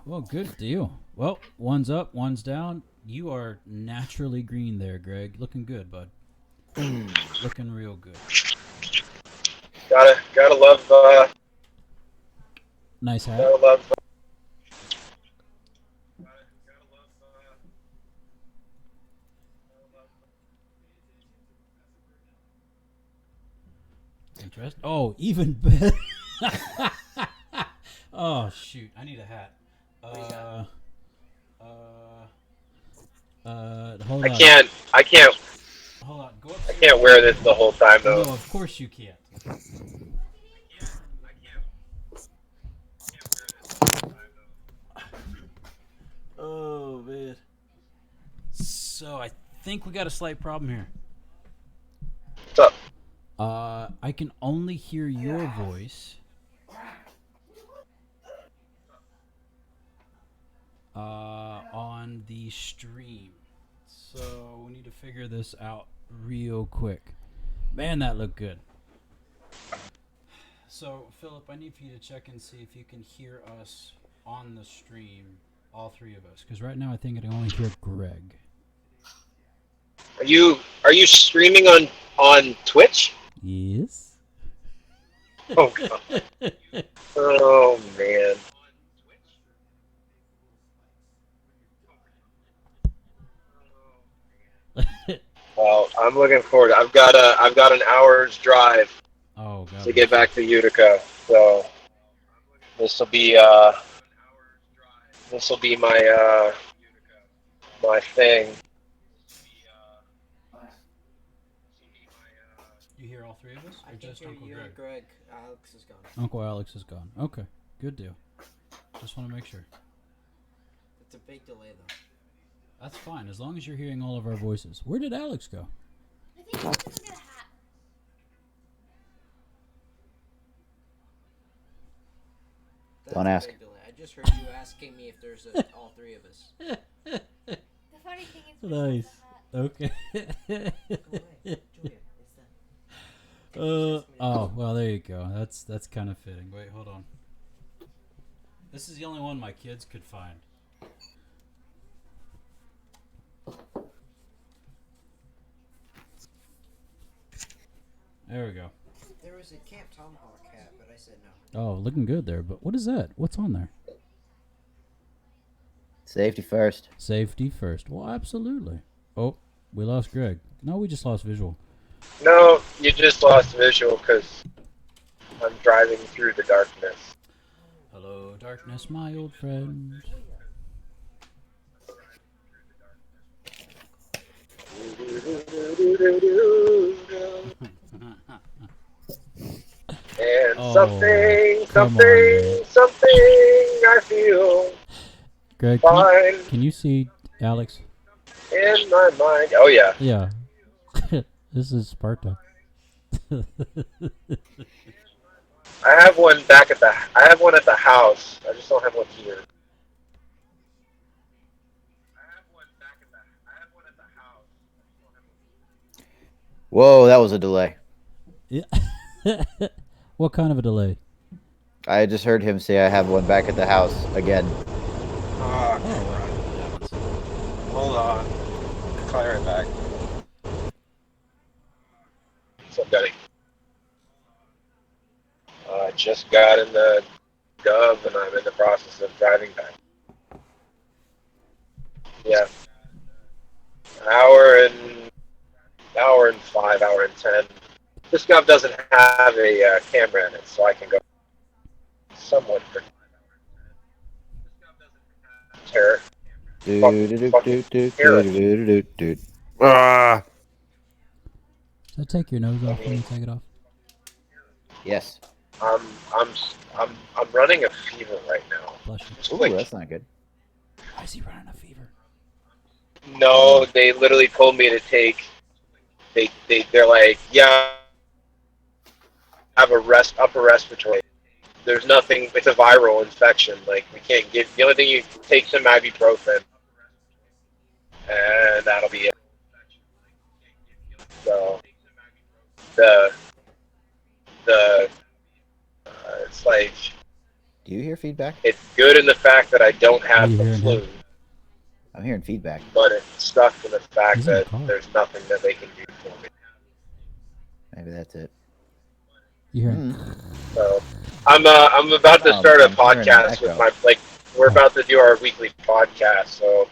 Well, good deal. Well, one's up, one's down. You are naturally green there, Greg. Looking good, bud. Looking real good. Gotta love Nice hat. gotta love. Interest. Oh, even better. Oh shoot! I need a hat. Hold I on. can't I can't Hold on. Go I upstairs. can't wear this the whole time No, though. of course you can't. Oh man. So I think we got a slight problem here. What's up? I can only hear your voice. On the stream. So we need to figure this out real quick. Man, that looked good. So, Philip, I need for you to check and see if you can hear us on the stream, all three of us. Because right now I think I can only hear Greg. Are you streaming on Twitch? Yes. Oh god. Oh man. Well, I'm looking forward. I've got an hour's drive Oh, God. to get back to Utica, so this will be my thing. You hear all three of us? Or I can just hear Uncle you Greg? and Greg. Alex is gone. Uncle Alex is gone. Okay. Good deal. Just want to make sure. It's a big delay though. That's fine, as long as you're hearing all of our voices. Where did Alex go? I think he's gonna go get a hat. That's Don't a ask. big delay. I just heard you asking me if there's all three of us. The funny thing is, we Nice. have the hat. Okay. Go away. Julia, it's that. Oh, well, there you go. That's kind of fitting. Wait, hold on. This is the only one my kids could find. There we go. There was a Camp Tomahawk hat, but I said no. Oh, looking good there. But what is that? What's on there? Safety first. Safety first. Well, absolutely. Oh, we lost Greg. No, we just lost visual. No, you just lost visual because I'm driving through the darkness. Hello, darkness, my old friend. And Oh, something come on, man. I feel Greg, fine can you see Alex? in my mind. Oh yeah. Yeah. This is Sparta. I have one at the house. I just don't have one here. Whoa, that was a delay. Yeah. What kind of a delay? I just heard him say I have one back at the house again. Oh, Oh. hold on. Call you right back. What's up, Daddy? I just got in the Gov and I'm in the process of driving back. Yeah. Hour and 5, hour and 10. This Gov doesn't have a camera in it, so I can go somewhat for terror. Ah. Does that take your nose off when you take it off? Yes. I'm running a fever right now. Bless you. Just Ooh, like, that's not good. Why is he running a fever? no, they literally told me to take. They're like, yeah, I have a upper respiratory. There's nothing. It's a viral infection. Like we can't give. The only thing you take some ibuprofen, and that'll be it. So the it's like Do you hear feedback? It's good in the fact that I don't have you the hearing flu, him? I'm hearing feedback. but it sucks in the fact He's in the that car. there's nothing that they can do for me. Maybe that's it. You hearing? So I'm about to start a I'm hearing an podcast with echo. we're about to do our weekly podcast, so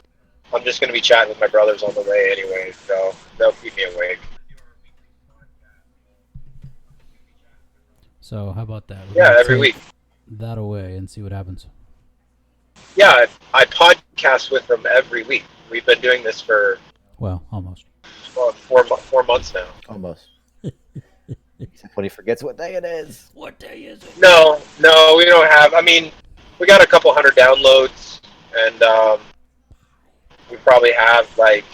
I'm just going to be chatting with my brothers on the way anyway, so they'll keep me awake. So how about that? We're Yeah, gonna every take week. that away and see what happens. Yeah, I podcast with them every week. We've been doing this for Well, almost. 4 months now. Almost. Except when he forgets what day it is. What day is it? No, we don't have. I mean, we got a couple hundred downloads, and we probably have like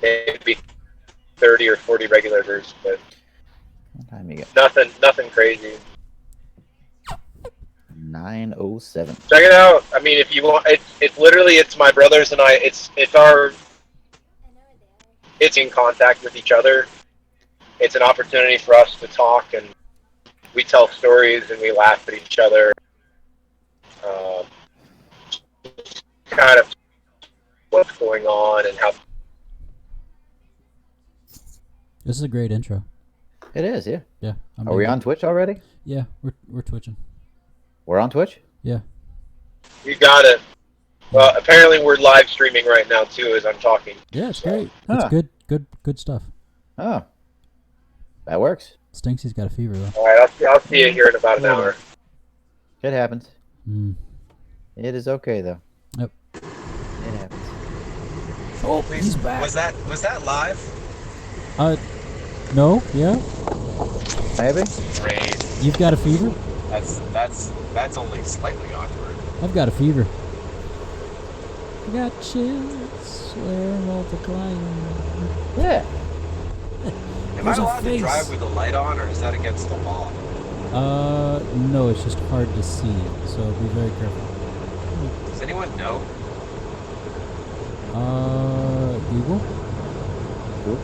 maybe 30 or 40 regulars, but What time you got? nothing crazy. 9:07. Check it out. I mean, if you want, it's literally it's my brothers and I. It's in contact with each other. It's an opportunity for us to talk, and we tell stories and we laugh at each other. Kind of what's going on and how. This is a great intro. It is, yeah. Yeah. Are we on Twitch already? Yeah, we're twitching. We're on Twitch? Yeah. You got it. Well, apparently we're live streaming right now too as I'm talking. Yeah, it's So, great. It's Huh. good stuff. Oh. That works. Stinksy's got a fever though. All right, I'll see you here in about an hour. It happens. Mm. It is okay though. Yep. It happens. Oh, he's back. Was that live? No, yeah. Maybe? Great. You've got a fever? That's only slightly awkward. I've got a fever. I got chills, swear multiplying. Yeah. Am There's I a allowed to face. drive with the light on, or is that against the law? No, it's just hard to see, so be very careful. Does anyone know? Google? Cool.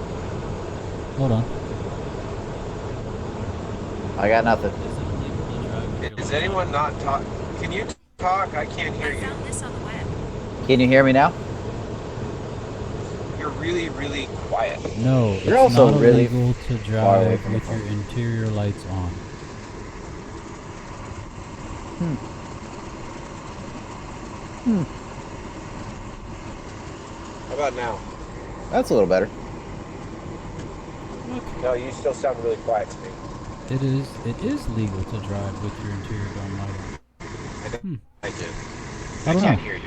Hold on. I got nothing. Is anyone not talk? Can you talk? I can't hear you. Can you hear me now? You're really, really quiet. No, You're it's also not really illegal to far away drive from the with your phone. interior lights on. How about now? That's a little better. No, you still sound really quiet to me. It is legal to drive with your interior dome light on. I did. I don't can't know. hear you.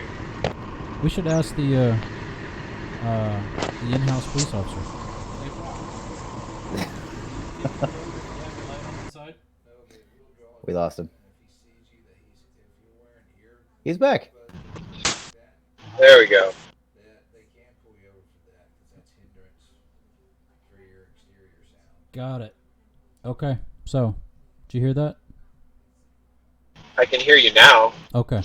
We should ask the in-house police officer. We lost him. He's back. There we go. Got it. Okay. So, did you hear that? I can hear you now. Okay.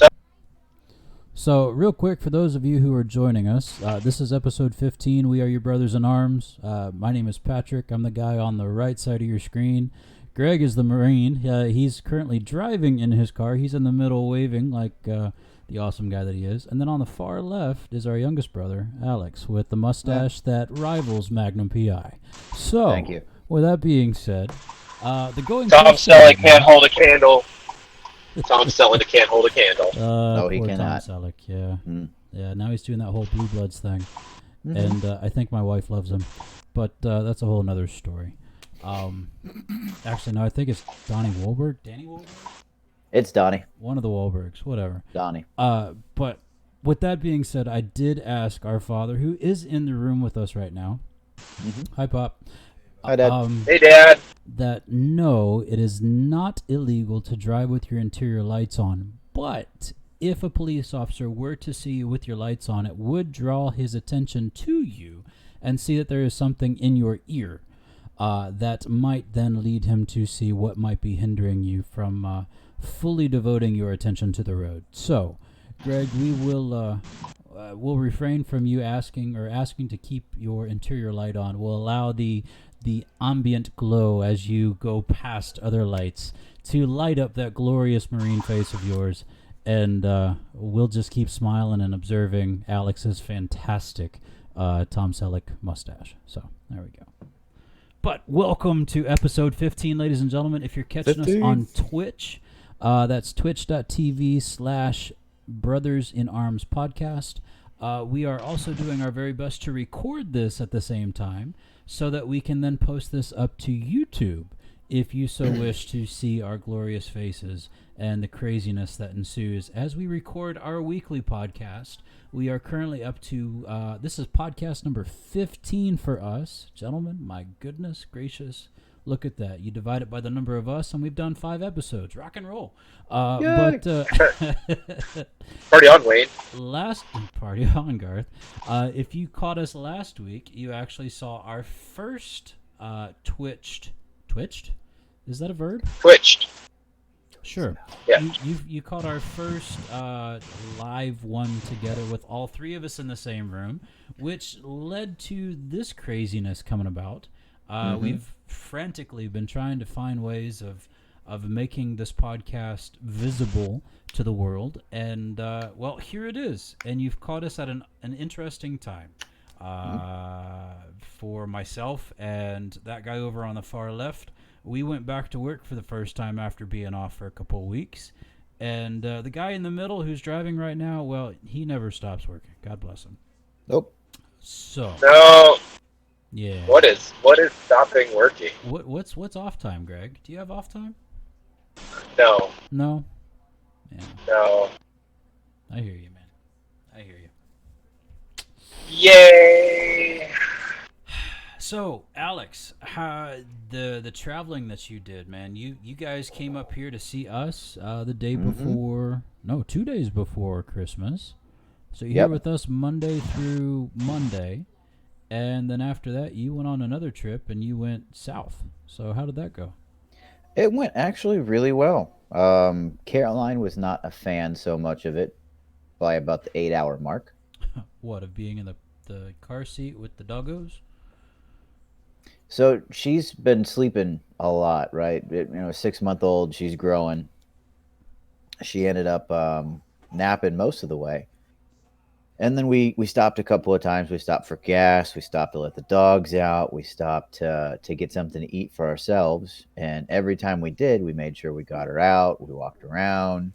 So, real quick, for those of you who are joining us, this is episode 15. We are your brothers in arms. My name is Patrick. I'm the guy on the right side of your screen. Greg is the Marine. He's currently driving in his car. He's in the middle waving like the awesome guy that he is. And then on the far left is our youngest brother, Alex, with the mustache that rivals Magnum PI. So, Thank you. with that being said, the going Tom question Selleck right can't now- hold a candle. Tom Selleck can't hold a candle. No, he poor cannot. Tom Selleck, yeah. Mm. Yeah, now he's doing that whole Blue Bloods thing. Mhm. And I think my wife loves him. But that's a whole nother story. Actually, no, I think it's Donnie Wahlberg. Danny Wahlberg? It's Donnie. One of the Wahlbergs, whatever. Donnie. But with that being said, I did ask our father, who is in the room with us right now. Mhm. Hi, Pop. Hi, Dad. Hey, Dad. That no, it is not illegal to drive with your interior lights on. But if a police officer were to see you with your lights on, it would draw his attention to you and see that there is something in your ear that might then lead him to see what might be hindering you from fully devoting your attention to the road. So, Greg, we will we'll refrain from you asking to keep your interior light on. We'll allow the the ambient glow as you go past other lights to light up that glorious marine face of yours. And we'll just keep smiling and observing Alex's fantastic Tom Selleck mustache. So there we go. But welcome to episode 15, ladies and gentlemen. If you're catching us on Twitch, that's twitch.tv/brothersinarmspodcast. We are also doing our very best to record this at the same time so that we can then post this up to YouTube if you so wish to see our glorious faces and the craziness that ensues as we record our weekly podcast. We are currently up to, this is podcast number 15 for us. Gentlemen, my goodness gracious, look at that. You divide it by the number of us, and we've done 5 episodes. Rock and roll. Party on, Wayne. Party on, Garth. If you caught us last week, you actually saw our first Twitched? Is that a verb? Twitched. Sure. Yeah. You caught our first live one together with all 3 of us in the same room, which led to this craziness coming about. We've frantically been trying to find ways of making this podcast visible to the world, and well, here it is. And you've caught us at an interesting time. For myself and that guy over on the far left, we went back to work for the first time after being off for a couple of weeks. And the guy in the middle who's driving right now, well, he never stops working. God bless him. Nope. So. No. Yeah. What is stopping working? What's off time, Greg? Do you have off time? No. No. Yeah. No. I hear you, man. I hear you. Yay! So, Alex, the traveling that you did, man, you guys came up here to see us the day before, 2 days before Christmas. So you're here with us Monday through Monday, and then after that you went on another trip and you went south. So how did that go? It went actually really well. Caroline was not a fan so much of it by about the 8-hour mark. What, of being in the car seat with the doggos? So she's been sleeping a lot, right? 6-month-old, she's growing. She ended up napping most of the way. And then we stopped a couple of times. We stopped for gas. We stopped to let the dogs out. We stopped to get something to eat for ourselves. And every time we did, we made sure we got her out. We walked around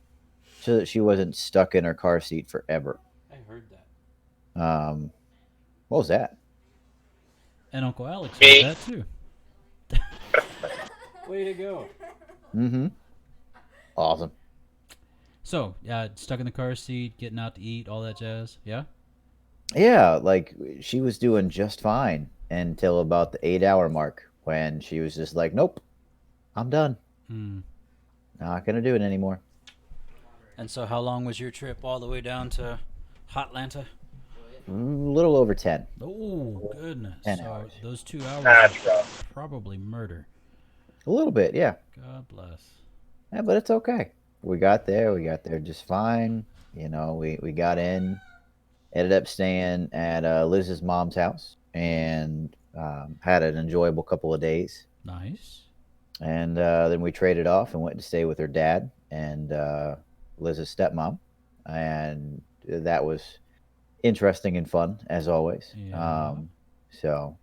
so that she wasn't stuck in her car seat forever. I heard that. What was that? And Uncle Alex heard that too. Way to go. Mm-hmm. Awesome. So, stuck in the car seat, getting out to eat, all that jazz, yeah? Yeah, like, she was doing just fine until about the 8-hour mark when she was just like, nope, I'm done. Not going to do it anymore. And so how long was your trip all the way down to Hotlanta? A little over 10. Oh, goodness. 10 so hours. those 2 hours That's were rough. probably murder. A little bit, yeah. God bless. Yeah, but it's okay. We got there just fine. We got in, ended up staying at Liz's mom's house, and had an enjoyable couple of days. Nice. And then we traded off and went to stay with her dad and Liz's stepmom. And that was interesting and fun, as always. Yeah. So,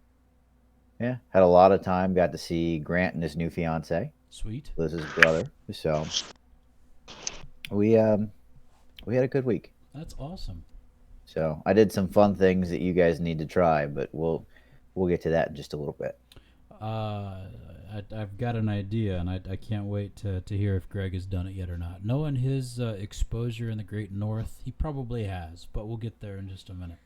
yeah, had a lot of time. Got to see Grant and his new fiance. Sweet. Liz's brother. So, we had a good week. That's awesome. So, I did some fun things that you guys need to try, but we'll get to that in just a little bit. I've got an idea, and I can't wait to hear if Greg has done it yet or not. Knowing his exposure in the Great North, he probably has, but we'll get there in just a minute.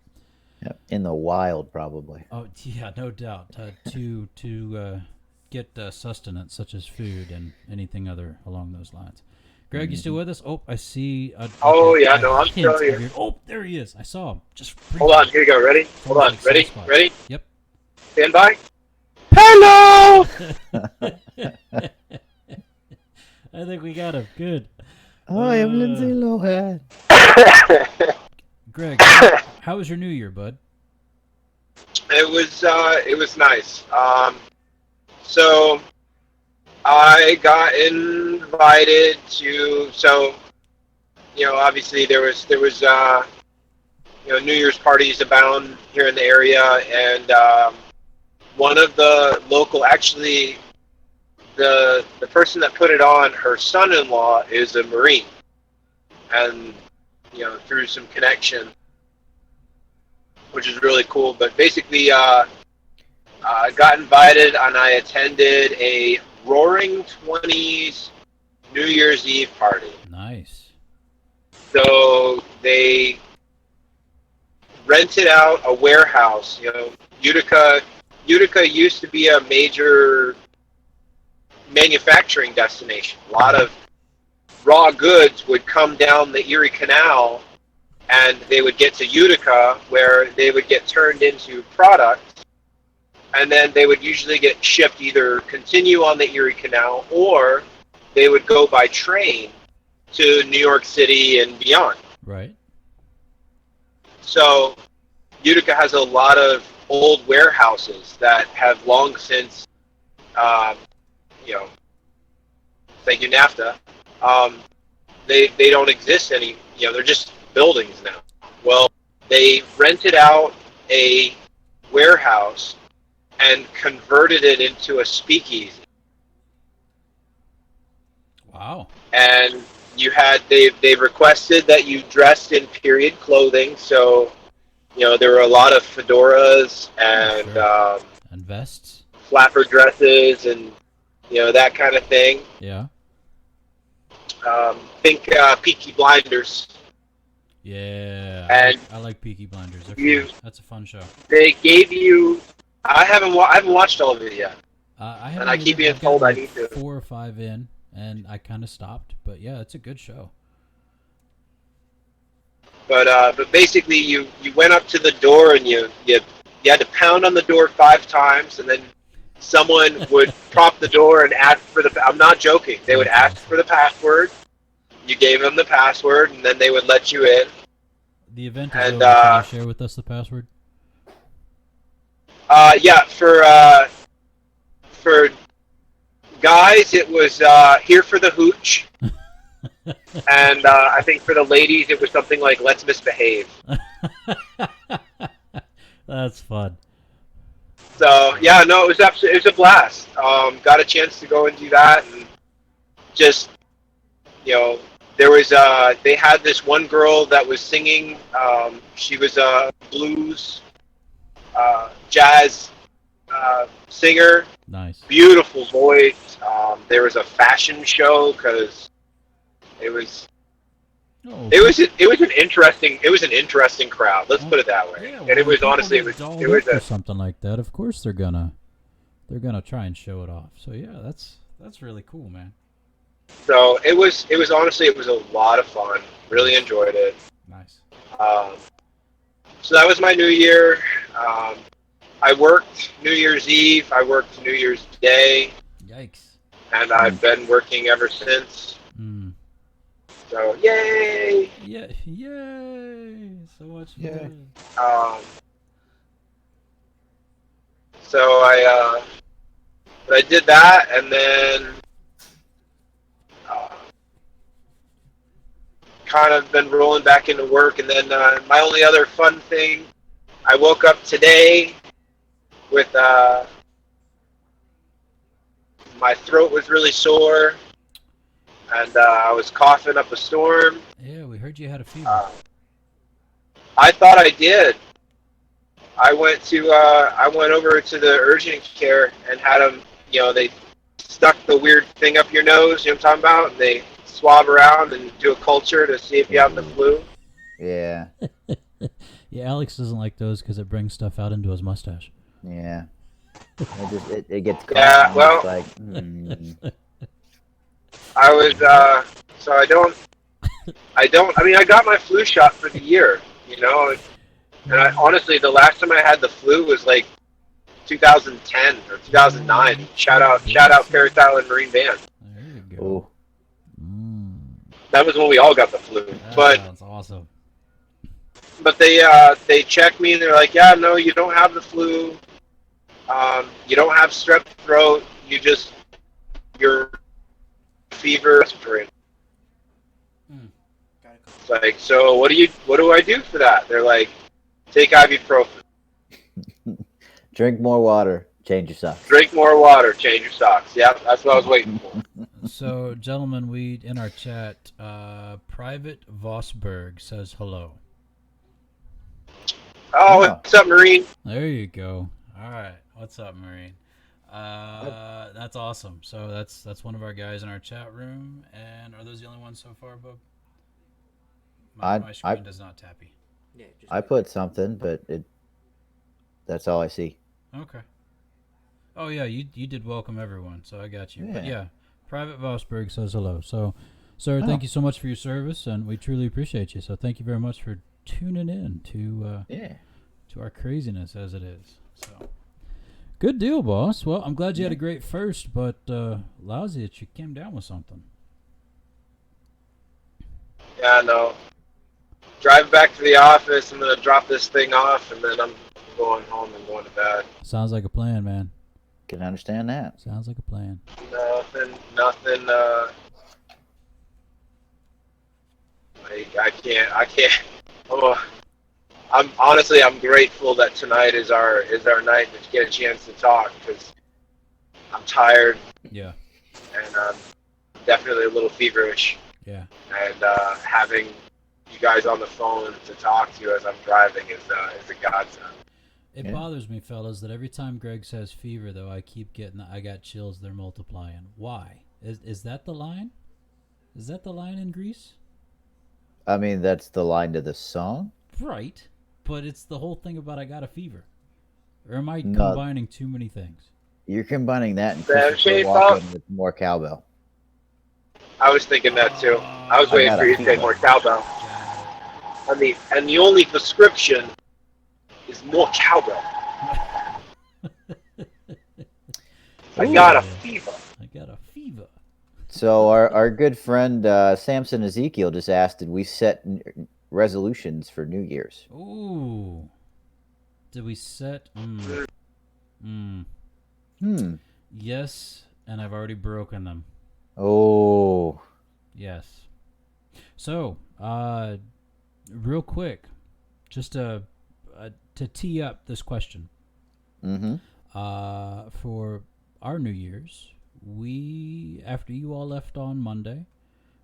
Yep. In the wild, probably. Oh, yeah, no doubt. To get sustenance, such as food and anything other along those lines. Greg, you still with us? Oh, I see. I'm still here. Oh, there he is. I saw him. Just hold on. Here you go. Ready? Hold on. Ready? Ready? Yep. Stand by. Hello! I think we got him. Good. I am Lindsay Lohan. Greg, how was your New Year, bud? It was nice. So I got invited to. So obviously there was New Year's parties abound here in the area, and one of the local, actually, the person that put it on, her son-in-law is a Marine, and through some connection, which is really cool. But basically, I got invited, and I attended a Roaring Twenties New Year's Eve party. Nice. So they rented out a warehouse. Utica used to be a major manufacturing destination. A lot of raw goods would come down the Erie Canal, and they would get to Utica, where they would get turned into products, and then they would usually get shipped, either continue on the Erie Canal, or they would go by train to New York City and beyond. Right. So Utica has a lot of old warehouses that have long since, thank you, NAFTA, they don't exist any. They're just buildings now. Well, they rented out a warehouse and converted it into a speakeasy. Wow. And they requested that you dressed in period clothing, so there were a lot of fedoras and Sure. And vests, flapper dresses, and that kind of thing. yeah. Think Peaky Blinders. Yeah, And I like Peaky Blinders. That's a fun show. They gave you. I haven't watched all of it yet. I And haven't I keep either. being I've told got I like need to. 4 or 5 in, and I kind of stopped. But yeah, it's a good show. But basically, you went up to the door, and you had to pound on the door 5 times, and then someone would prop the door and ask for the. I'm not joking. They would ask for the password. You gave them the password, and then they would let you in. The event is And, over. Can you share with us the password? Yeah, for guys, it was here for the hooch. And I think for the ladies, it was something like "Let's misbehave." That's fun. So yeah, no, it was a blast. Got a chance to go and do that, and just there was they had this one girl that was singing. She was a blues, jazz singer. Nice. Beautiful voice. There was a fashion show because it was an interesting crowd. Let's put it that way. Yeah, And it was honestly it was or something like that. Of course they're gonna try and show it off. So yeah, that's really cool, man. So it was honestly a lot of fun. Really enjoyed it. Nice. So that was my New Year. I worked New Year's Eve. I worked New Year's Day. Yikes. And I've been working ever since. Mm. So yay! Yeah, yay! So much fun. So I did that, and then kind of been rolling back into work, and then my only other fun thing, I woke up today with my throat was really sore, and I was coughing up a storm. Yeah, we heard you had a fever. I thought I did. I went over to the urgent care and had them, they stuck the weird thing up your nose, you know what I'm talking about? And they swab around and do a culture to see if you have the flu. Yeah. Yeah, Alex doesn't like those because it brings stuff out into his mustache. Yeah. It gets caught. Yeah, well, It's like, I was, so I got my flu shot for the year, and honestly, the last time I had the flu was like 2010 or 2009. Shout out Paris Island Marine Band. There you go. oh, That was when we all got the flu. That sounds awesome. But they checked me and they're like, yeah, no, you don't have the flu. You don't have strep throat. your fever respiratory. It's like, so what do I do for that? They're like, take ibuprofen. Drink more water. Change your socks. Drink more water. Change your socks. Yep, that's what I was waiting for. So, gentlemen, we in our chat, Private Vosberg says hello. Oh, what's up, Marine? There you go. All right, what's up, Marine? That's awesome. So that's one of our guys in our chat room. And are those the only ones so far, Bub? My screen does not tappy. Yeah, I put something, but that's all I see. Okay. Oh yeah, you did welcome everyone, so I got you. Yeah. But yeah, Private Vosberg says hello. So, sir, thank you so much for your service, and we truly appreciate you. So thank you very much for tuning in to our craziness as it is. So good deal, boss. Well, I'm glad you had a great first, but lousy that you came down with something. Yeah, no. Drive back to the office. I'm gonna drop this thing off, and then I'm going home and going to bed. Sounds like a plan, man. Can understand that. Sounds like a plan. Nothing. I can't. Oh, I'm grateful that tonight is our night to get a chance to talk, because I'm tired. Yeah. And I'm definitely a little feverish. Yeah. And having you guys on the phone to talk to as I'm driving is a godsend. It bothers me, fellas, that every time Greg says fever, though, I keep getting I got chills. They're multiplying. Why? Is that the line? Is that the line in Greece? I mean, that's the line to the song. Right, but it's the whole thing about I got a fever. Or am I combining too many things? You're combining that and Christopher Walken with more cowbell. I was thinking that too. I was waiting for you to say more cowbell. And the only prescription is more cowbell. I got a fever. I got a fever. So our good friend Samson Ezekiel just asked, did we set resolutions for New Year's? Ooh. Did we set? Yes, and I've already broken them. Oh. Yes. So, real quick, just to tee up this question. For our New Year's, after you all left on Monday,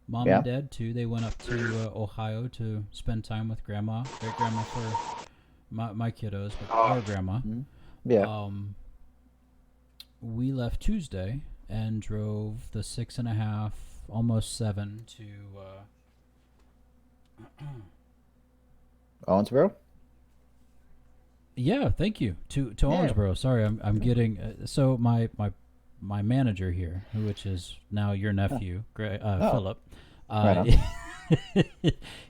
Mom and Dad too, they went up to Ohio to spend time with great grandma for my kiddos, but our grandma. Yeah. We left Tuesday and drove the 6.5, almost 7 to Owensboro? Yeah, thank you. To Owensboro. Sorry, I'm getting so my manager here, which is now your nephew, Philip.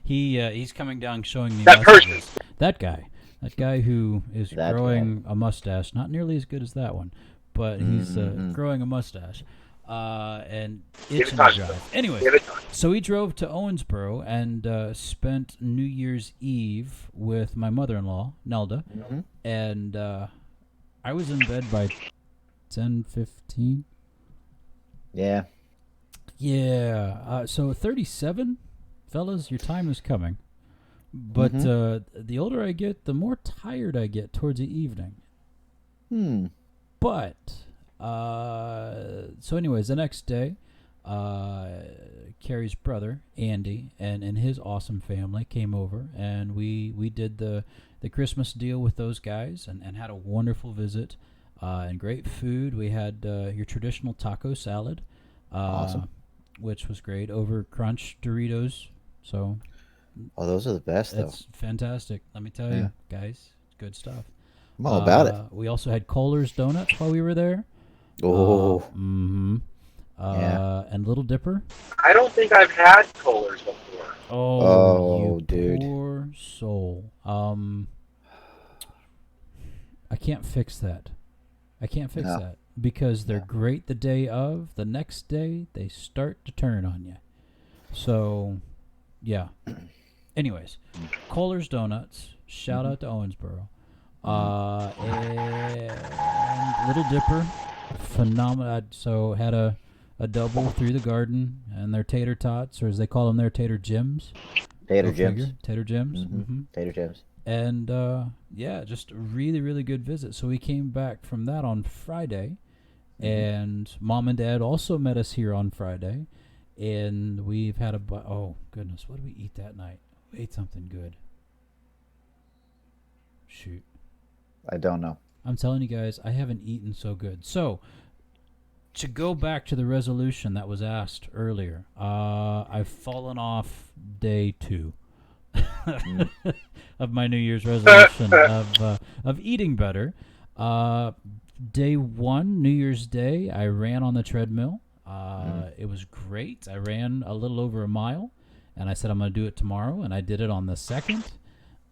He's coming down showing me that person. That guy who is growing a mustache, not nearly as good as that one, but he's growing a mustache. And itching to drive. Anyways, so we drove to Owensboro and spent New Year's Eve with my mother-in-law, Nelda, and I was in bed by 10:15. Yeah. Yeah. So 37, fellas, your time is coming. But the older I get, the more tired I get towards the evening. But so anyways, the next day, Carrie's brother Andy and his awesome family came over, and we did the Christmas deal with those guys and had a wonderful visit and great food. We had your traditional taco salad, awesome, which was great, over crunch Doritos. So those are the best, though. It's fantastic. Let me tell you, guys, good stuff. I'm all about it. We also had Kohler's Donuts while we were there. Oh. And Little Dipper. I don't think I've had Kohler's before. Oh, you dude. Poor soul. I can't fix that. That because they're great the day of. The next day, they start to turn on you. So, yeah. Anyways, Kohler's Donuts. Shout out to Owensboro. And Little Dipper. phenomenal. So had a double through the garden, and their tater tots, or as they call them, their tater gems. Tater Go gems. figure. Tater gems. Mm-hmm. Tater gems. And yeah, just a really, really good visit. So we came back from that on Friday, and Mom and Dad also met us here on Friday, and we've had oh goodness, what did we eat that night? We ate something good. Shoot, I don't know. I'm telling you guys, I haven't eaten so good. So to go back to the resolution that was asked earlier, I've fallen off day 2. Of my New Year's resolution of eating better. Day 1, New Year's Day, I ran on the treadmill. It was great. I ran a little over a mile, and I said I'm going to do it tomorrow, and I did it on the 2nd.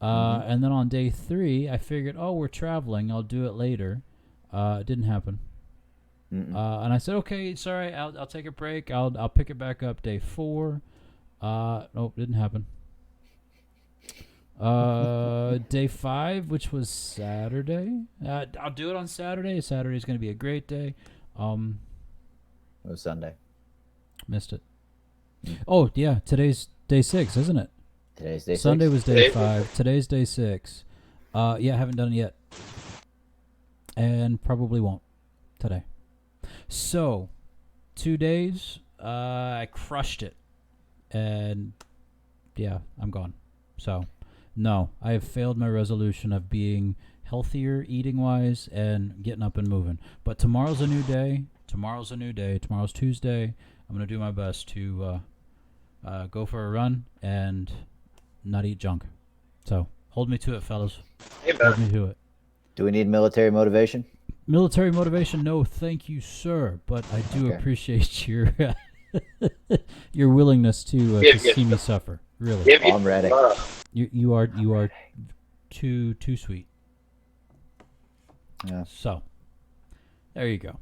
And then on day 3, I figured, we're traveling, I'll do it later. It didn't happen. And I said, okay, sorry, I'll take a break. I'll pick it back up day 4. Nope, didn't happen. Day 5, which was Saturday. I'll do it on Saturday. Saturday's going to be a great day. It was Sunday. Missed it. Oh, yeah, today's day 6, isn't it? Today's day 6. Sunday was day 5. Today's day 6. Yeah, I haven't done it yet. And probably won't today. So, 2 days, I crushed it. And, yeah, I'm gone. So, no, I have failed my resolution of being healthier eating-wise and getting up and moving. But tomorrow's a new day. Tomorrow's Tuesday. I'm going to do my best to go for a run and not eat junk. So, hold me to it, fellas. Hey, hold me to it. Do we need military motivation? Military motivation? No, thank you, sir. But I do appreciate your your willingness to see me suffer. Really, I'm ready. You are too sweet. Yeah. So, there you go.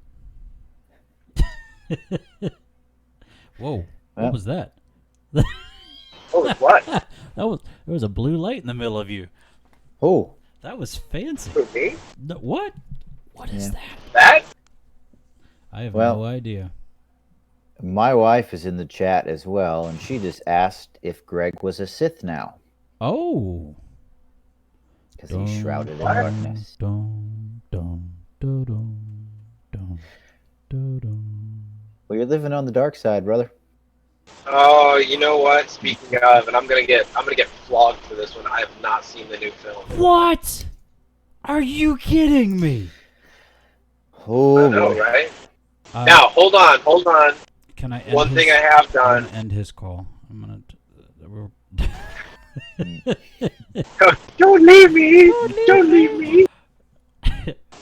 Whoa! What was that? Oh, what? There was a blue light in the middle of you. Oh. That was fancy. Who, me? No, what? What is that? That? I have no idea. My wife is in the chat as well, and she just asked if Greg was a Sith now. Oh. Because he's shrouded in darkness. Well, you're living on the dark side, brother. Oh, you know what? Speaking of, and I'm gonna get flogged for this one. I have not seen the new film. What? Are you kidding me? Oh, I know, right? Now, hold on. Can I? One thing I have done. I'm gonna end his call. I'm gonna. Don't leave me! Don't leave me!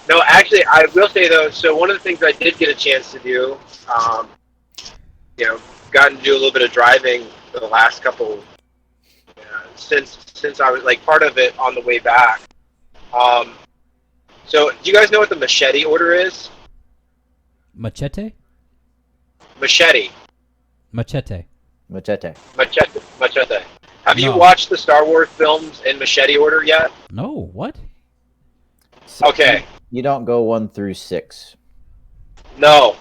No, actually, I will say though. So one of the things I did get a chance to do, gotten to do a little bit of driving for the last couple, since I was like part of it on the way back. So do you guys know what the machete order is? Machete. Machete. Have you watched the Star Wars films in machete order yet? No. What? Okay. You don't go 1 through 6. No.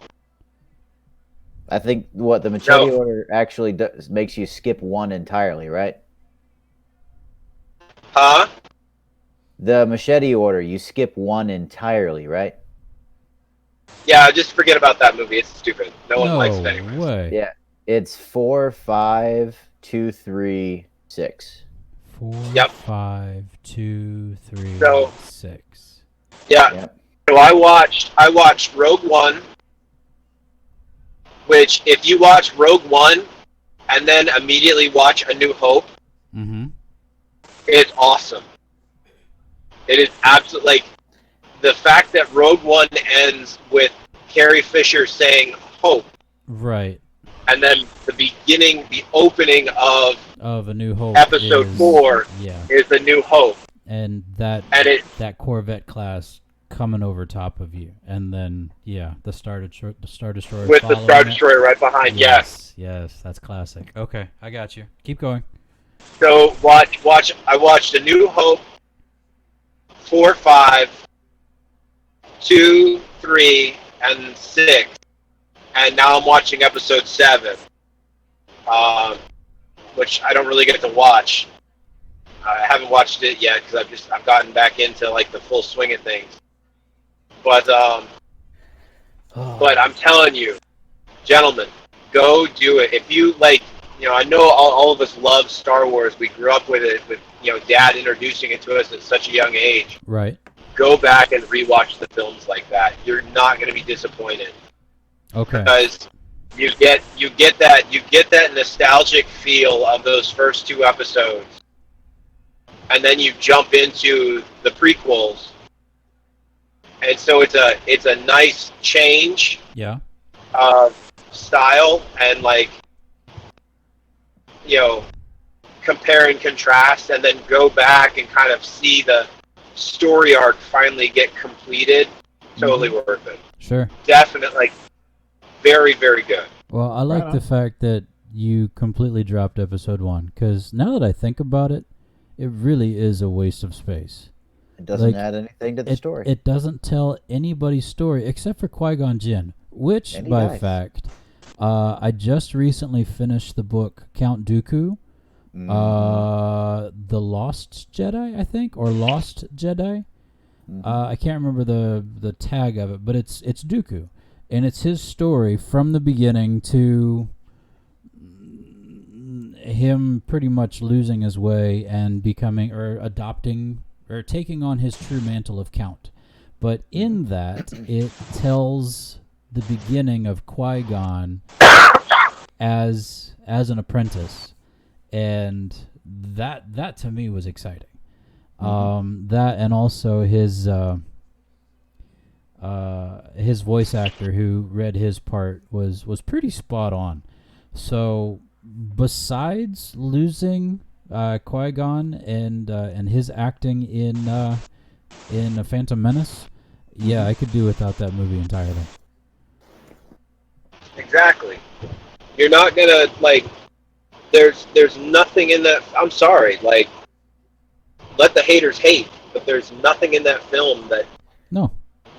I think what the machete order actually does makes you skip 1 entirely, right? Huh? The machete order, you skip 1 entirely, right? Yeah, just forget about that movie. It's stupid. No one likes it anyway. Way. Yeah, it's 4, 5, 2, 3, 6. 4, Yep. 5, 2, 3, So- 6. Yeah. Yep. So I watched Rogue One, which if you watch Rogue One and then immediately watch A New Hope, it's awesome. It is absolutely, like, the fact that Rogue One ends with Carrie Fisher saying hope. Right. And then the opening of A New Hope. Episode 4 is A New Hope. And that Corvette class coming over top of you, and then the Star Destroyer with the Star Destroyer right behind. Yes, that's classic. Okay, I got you. Keep going. So I watched A New Hope, 4, 5, 2, 3, and 6, and now I'm watching episode 7, which I don't really get to watch. I haven't watched it yet because I've gotten back into like the full swing of things. But I'm telling you, gentlemen, go do it. If you like, I know all of us love Star Wars. We grew up with it, with Dad introducing it to us at such a young age. Right. Go back and rewatch the films like that. You're not going to be disappointed. Okay. Because you get that nostalgic feel of those first 2 episodes, and then you jump into the prequels, and so it's a nice change. Yeah. Style and like compare and contrast, and then go back and kind of see the story arc finally get completed. Totally worth it. Sure. Definitely, very, very good. Well, I like the fact that you completely dropped episode 1, because now that I think about it, it really is a waste of space. It doesn't add anything to the story. It doesn't tell anybody's story except for Qui-Gon Jinn, which, fact, I just recently finished the book Count Dooku, The Lost Jedi, I think, or Lost Jedi. I can't remember the tag of it, but it's Dooku, and it's his story from the beginning to him pretty much losing his way and becoming or adopting or taking on his true mantle of Count. But in that, it tells the beginning of Qui-Gon as an apprentice, and that to me was exciting. That, and also his voice actor who read his part was pretty spot on. So besides losing Qui-Gon and his acting in A Phantom Menace, yeah, I could do without that movie entirely. Exactly. You're not gonna there's nothing in that. I'm sorry, let the haters hate, but there's nothing in that film that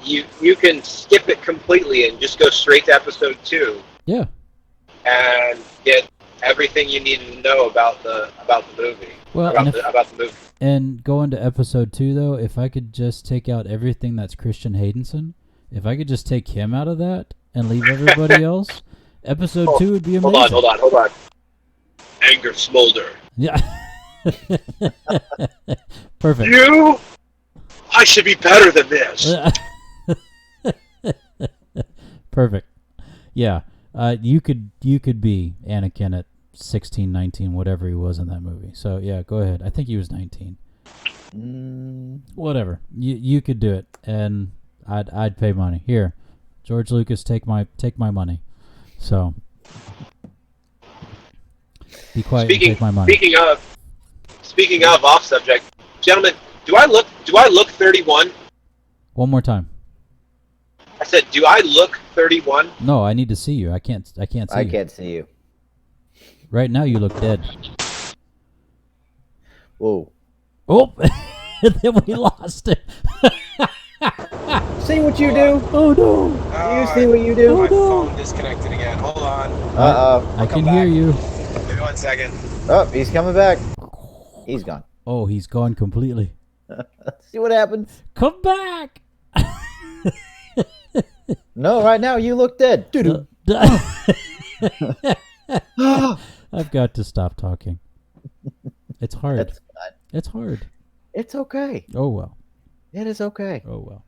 you can skip it completely and just go straight to episode 2. Yeah. And get everything you need to know about the movie. Well, about the movie. And going to episode 2 though, if I could just take out everything that's Christian Haydenson, if I could just take him out of that and leave everybody else, episode 2 would be amazing. Hold on. Anger smolder. Yeah. Perfect. I should be better than this. Perfect. Yeah. You could be Anakin at 16, 19, whatever he was in that movie. So yeah, go ahead. I think he was 19. Whatever. You could do it, and I'd pay money. Here, George Lucas, take my money. So be quiet and take my money. Speaking of off subject, gentlemen, do I look 31? One more time. I said, do I look 31? No, I need to see you. I can't see you. I can't see you. Right now you look dead. Whoa. Oh, then we lost it. See what you do? Oh no. You see what you do? My phone disconnected again. Hold on. I can hear you. Give me 1 second. Oh, he's coming back. He's gone. Oh, he's gone completely. See what happens? Come back. No, right now you look dead. I've got to stop talking. It's hard. That's fine. It's hard. It's okay. Oh well. It is okay. Oh well.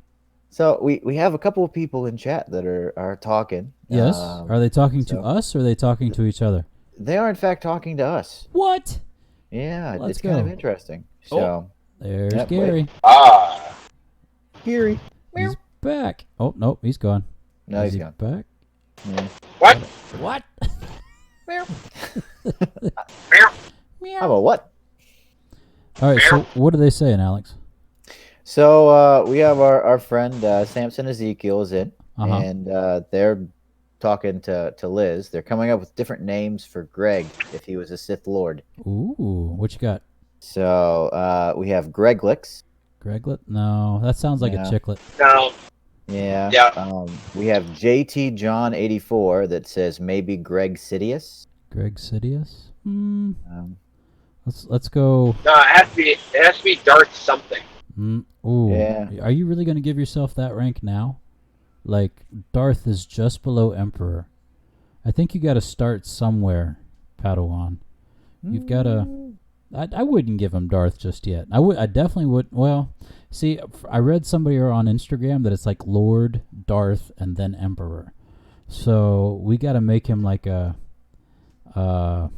So we have a couple of people in chat that are talking. Yes. Are they talking to us or are they talking to each other? They are in fact talking to us. What? Yeah, Let's it's kind of go. interesting. So there's Yep, Gary. Gary. He's back. Oh nope, he's gone. No, Is he's he gone. back? Yeah. What? What? I'm a what? All right. So what are they saying, Alex? So we have our friend Samson Ezekiel is in, Uh-huh. and they're talking to Liz. They're coming up with different names for Greg if he was a Sith Lord. Ooh, what you got? So we have Greglix. Greglet? No, that sounds like No. a chicklet. No. Yeah. Yeah. We have JT John 84 that says maybe Greg Sidious. Greg Sidious? Um, Let's go. No, it has to be Darth something. Ooh. Yeah. Are you really going to give yourself that rank now? Like, Darth is just below Emperor. I think you got to start somewhere, Padawan. You've got to... I wouldn't give him Darth just yet. I definitely would... Well, see, I read somebody on Instagram that it's like Lord, Darth, and then Emperor. So we got to make him like a... well,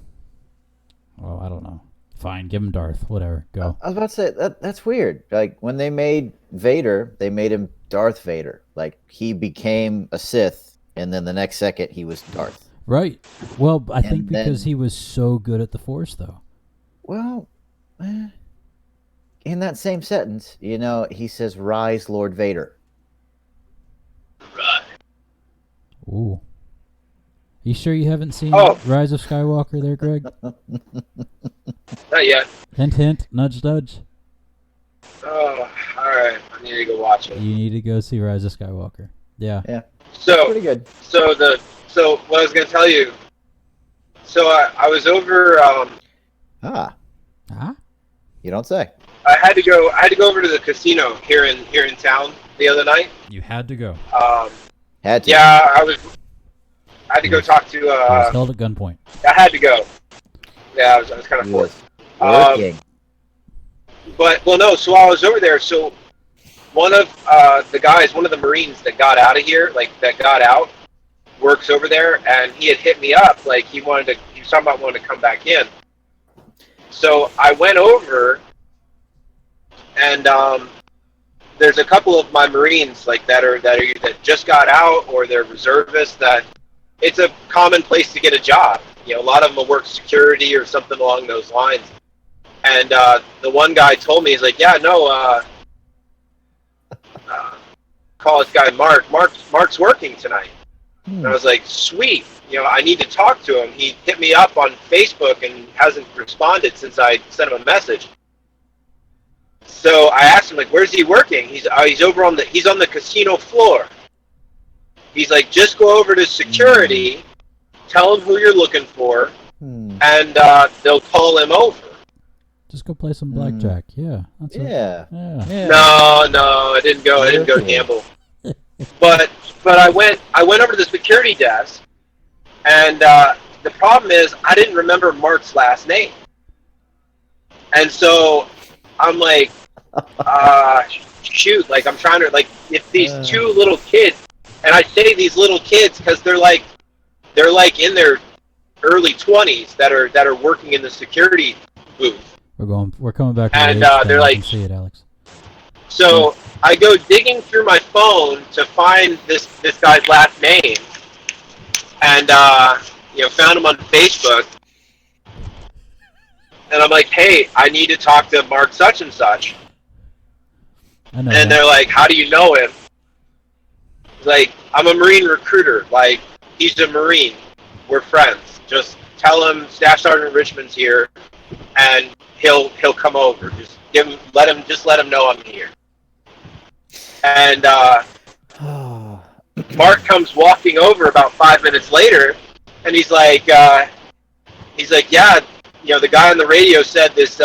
I don't know. Fine, give him Darth. Whatever. Go. I was about to say, that's weird. Like, when they made Vader, they made him Darth Vader. Like, he became a Sith, and then the next second, he was Darth. Right. Well, I think because he was so good at the Force, though. Well, in that same sentence, he says, "Rise, Lord Vader." Right. Ooh. You sure you haven't seen Oh. Rise of Skywalker there, Greg? Not yet. Hint, hint, nudge, nudge. Oh, all right. I need to go watch it. You need to go see Rise of Skywalker. Yeah. Yeah. So Pretty good. So what I was gonna tell you. So I was over. Huh? You don't say. I had to go over to the casino here in town the other night. You had to go. Had to. Yeah, I had to go talk to. He was held at gunpoint. I had to go. Yeah, I was kind of He forced. was working. No. So while I was over there, so one of the guys, one of the Marines that got out of here, works over there, and he had hit me up. Like he was talking about wanting to come back in. So I went over, and there's a couple of my Marines that just got out or they're reservists. That it's a common place to get a job. A lot of them will work security or something along those lines. And the one guy told me, he's like, yeah, no, call this guy Mark. Mark's working tonight. And I was like, sweet. I need to talk to him. He hit me up on Facebook and hasn't responded since I sent him a message. So I asked him, like, where's he working? He's over on the casino floor. He's like, just go over to security, tell him who you're looking for, and they'll call him over. Just go play some blackjack. Yeah. Yeah. No, I didn't go. I didn't go gamble. But I went over to the security desk, and the problem is I didn't remember Mark's last name, and so I'm like, shoot, like I'm trying to if these two little kids, and I say these little kids because they're like in their early 20s that are working in the security booth. We're coming back. And the they're like, see it, Alex. So I go digging through my phone to find this guy's last name, and found him on Facebook. And I'm like, hey, I need to talk to Mark such and such. I know. And they're like, how do you know him? Like, I'm a Marine recruiter. Like, he's a Marine. We're friends. Just tell him Staff Sergeant Richmond's here, and he'll come over. Just let him know I'm here. And Mark comes walking over about 5 minutes later, and he's like, yeah, the guy on the radio said this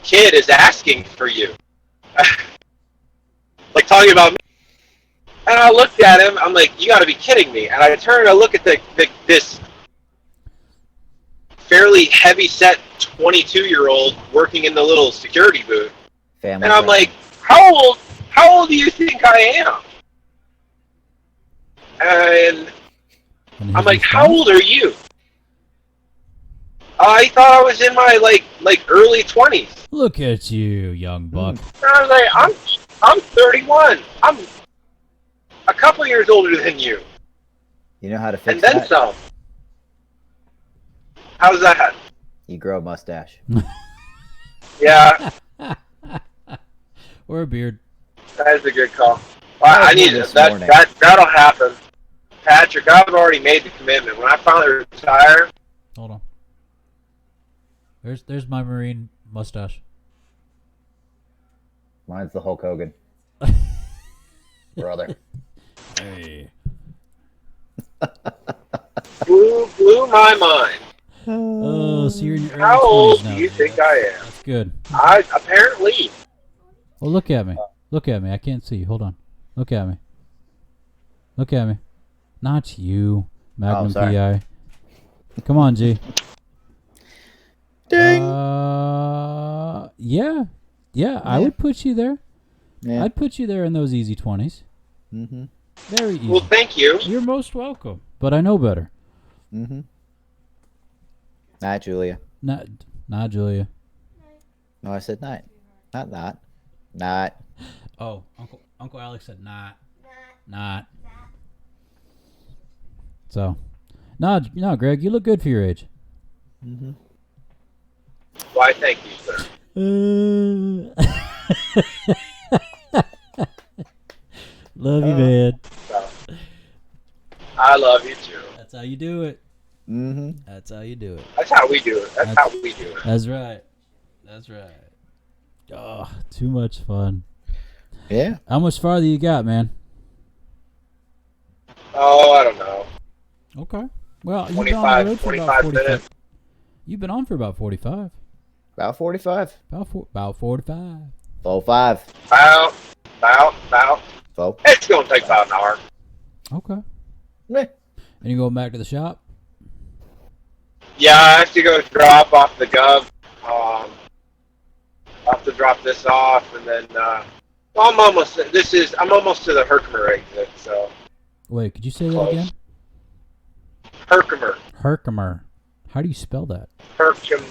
kid is asking for you, like talking about me. And I looked at him. I'm like, you got to be kidding me. And I turn and I look at this fairly heavy-set 22-year-old working in the little security booth. Family and I'm friendly. like, how old do you think I am? And I'm like, how old are you? I thought I was in my like early 20s. Look at you, young buck. And I was like, I'm 31. I'm a couple years older than you. You know how to fix And then that? some. How's that? You grow a mustache. Yeah, Or a beard. that is a good call. Well, I need this that. morning. That'll happen. Patrick, I've already made the commitment. When I finally retire, Hold on. There's my Marine mustache. Mine's the Hulk Hogan. brother. Hey. Blew my mind. Oh, so you're in your early How 20s old now, do you Jay. think I am? That's good. I apparently. Well, look at me. Look at me. I can't see. Hold on. Look at me. Look at me. Not you, Magnum sorry. PI. Come on, G. Ding. Yeah. Yeah, I would put you there. Yeah. I'd put you there in those easy 20s. Mm-hmm. Very easy. Well, thank you. You're most welcome. But I know better. Mm-hmm. Night, Julia. Not Julia. No, I said night. Not that. Night. Oh, Uncle Alex said not. So, no, Greg, you look good for your age. Mm-hmm. Why, thank you, sir. Love you, man. I love you too. That's how you do it. Mm-hmm. That's how you do it. That's how we do it. That's how we do it. That's right. That's right. Oh, too much fun. Yeah. How much farther you got, man? Oh, I don't know. Okay. Well, you've been on the road for about 25 minutes. You've been on for about 45. About 45. About 45. 4-5. About. 4. It's going to take about an hour. Okay. Meh. And you going back to the shop? Yeah, I have to go drop off the gov. I'll have to drop this off, and then well, I'm almost to the Herkimer exit. So Wait, could you say that Close. again? Herkimer. How do you spell that? Herkimer.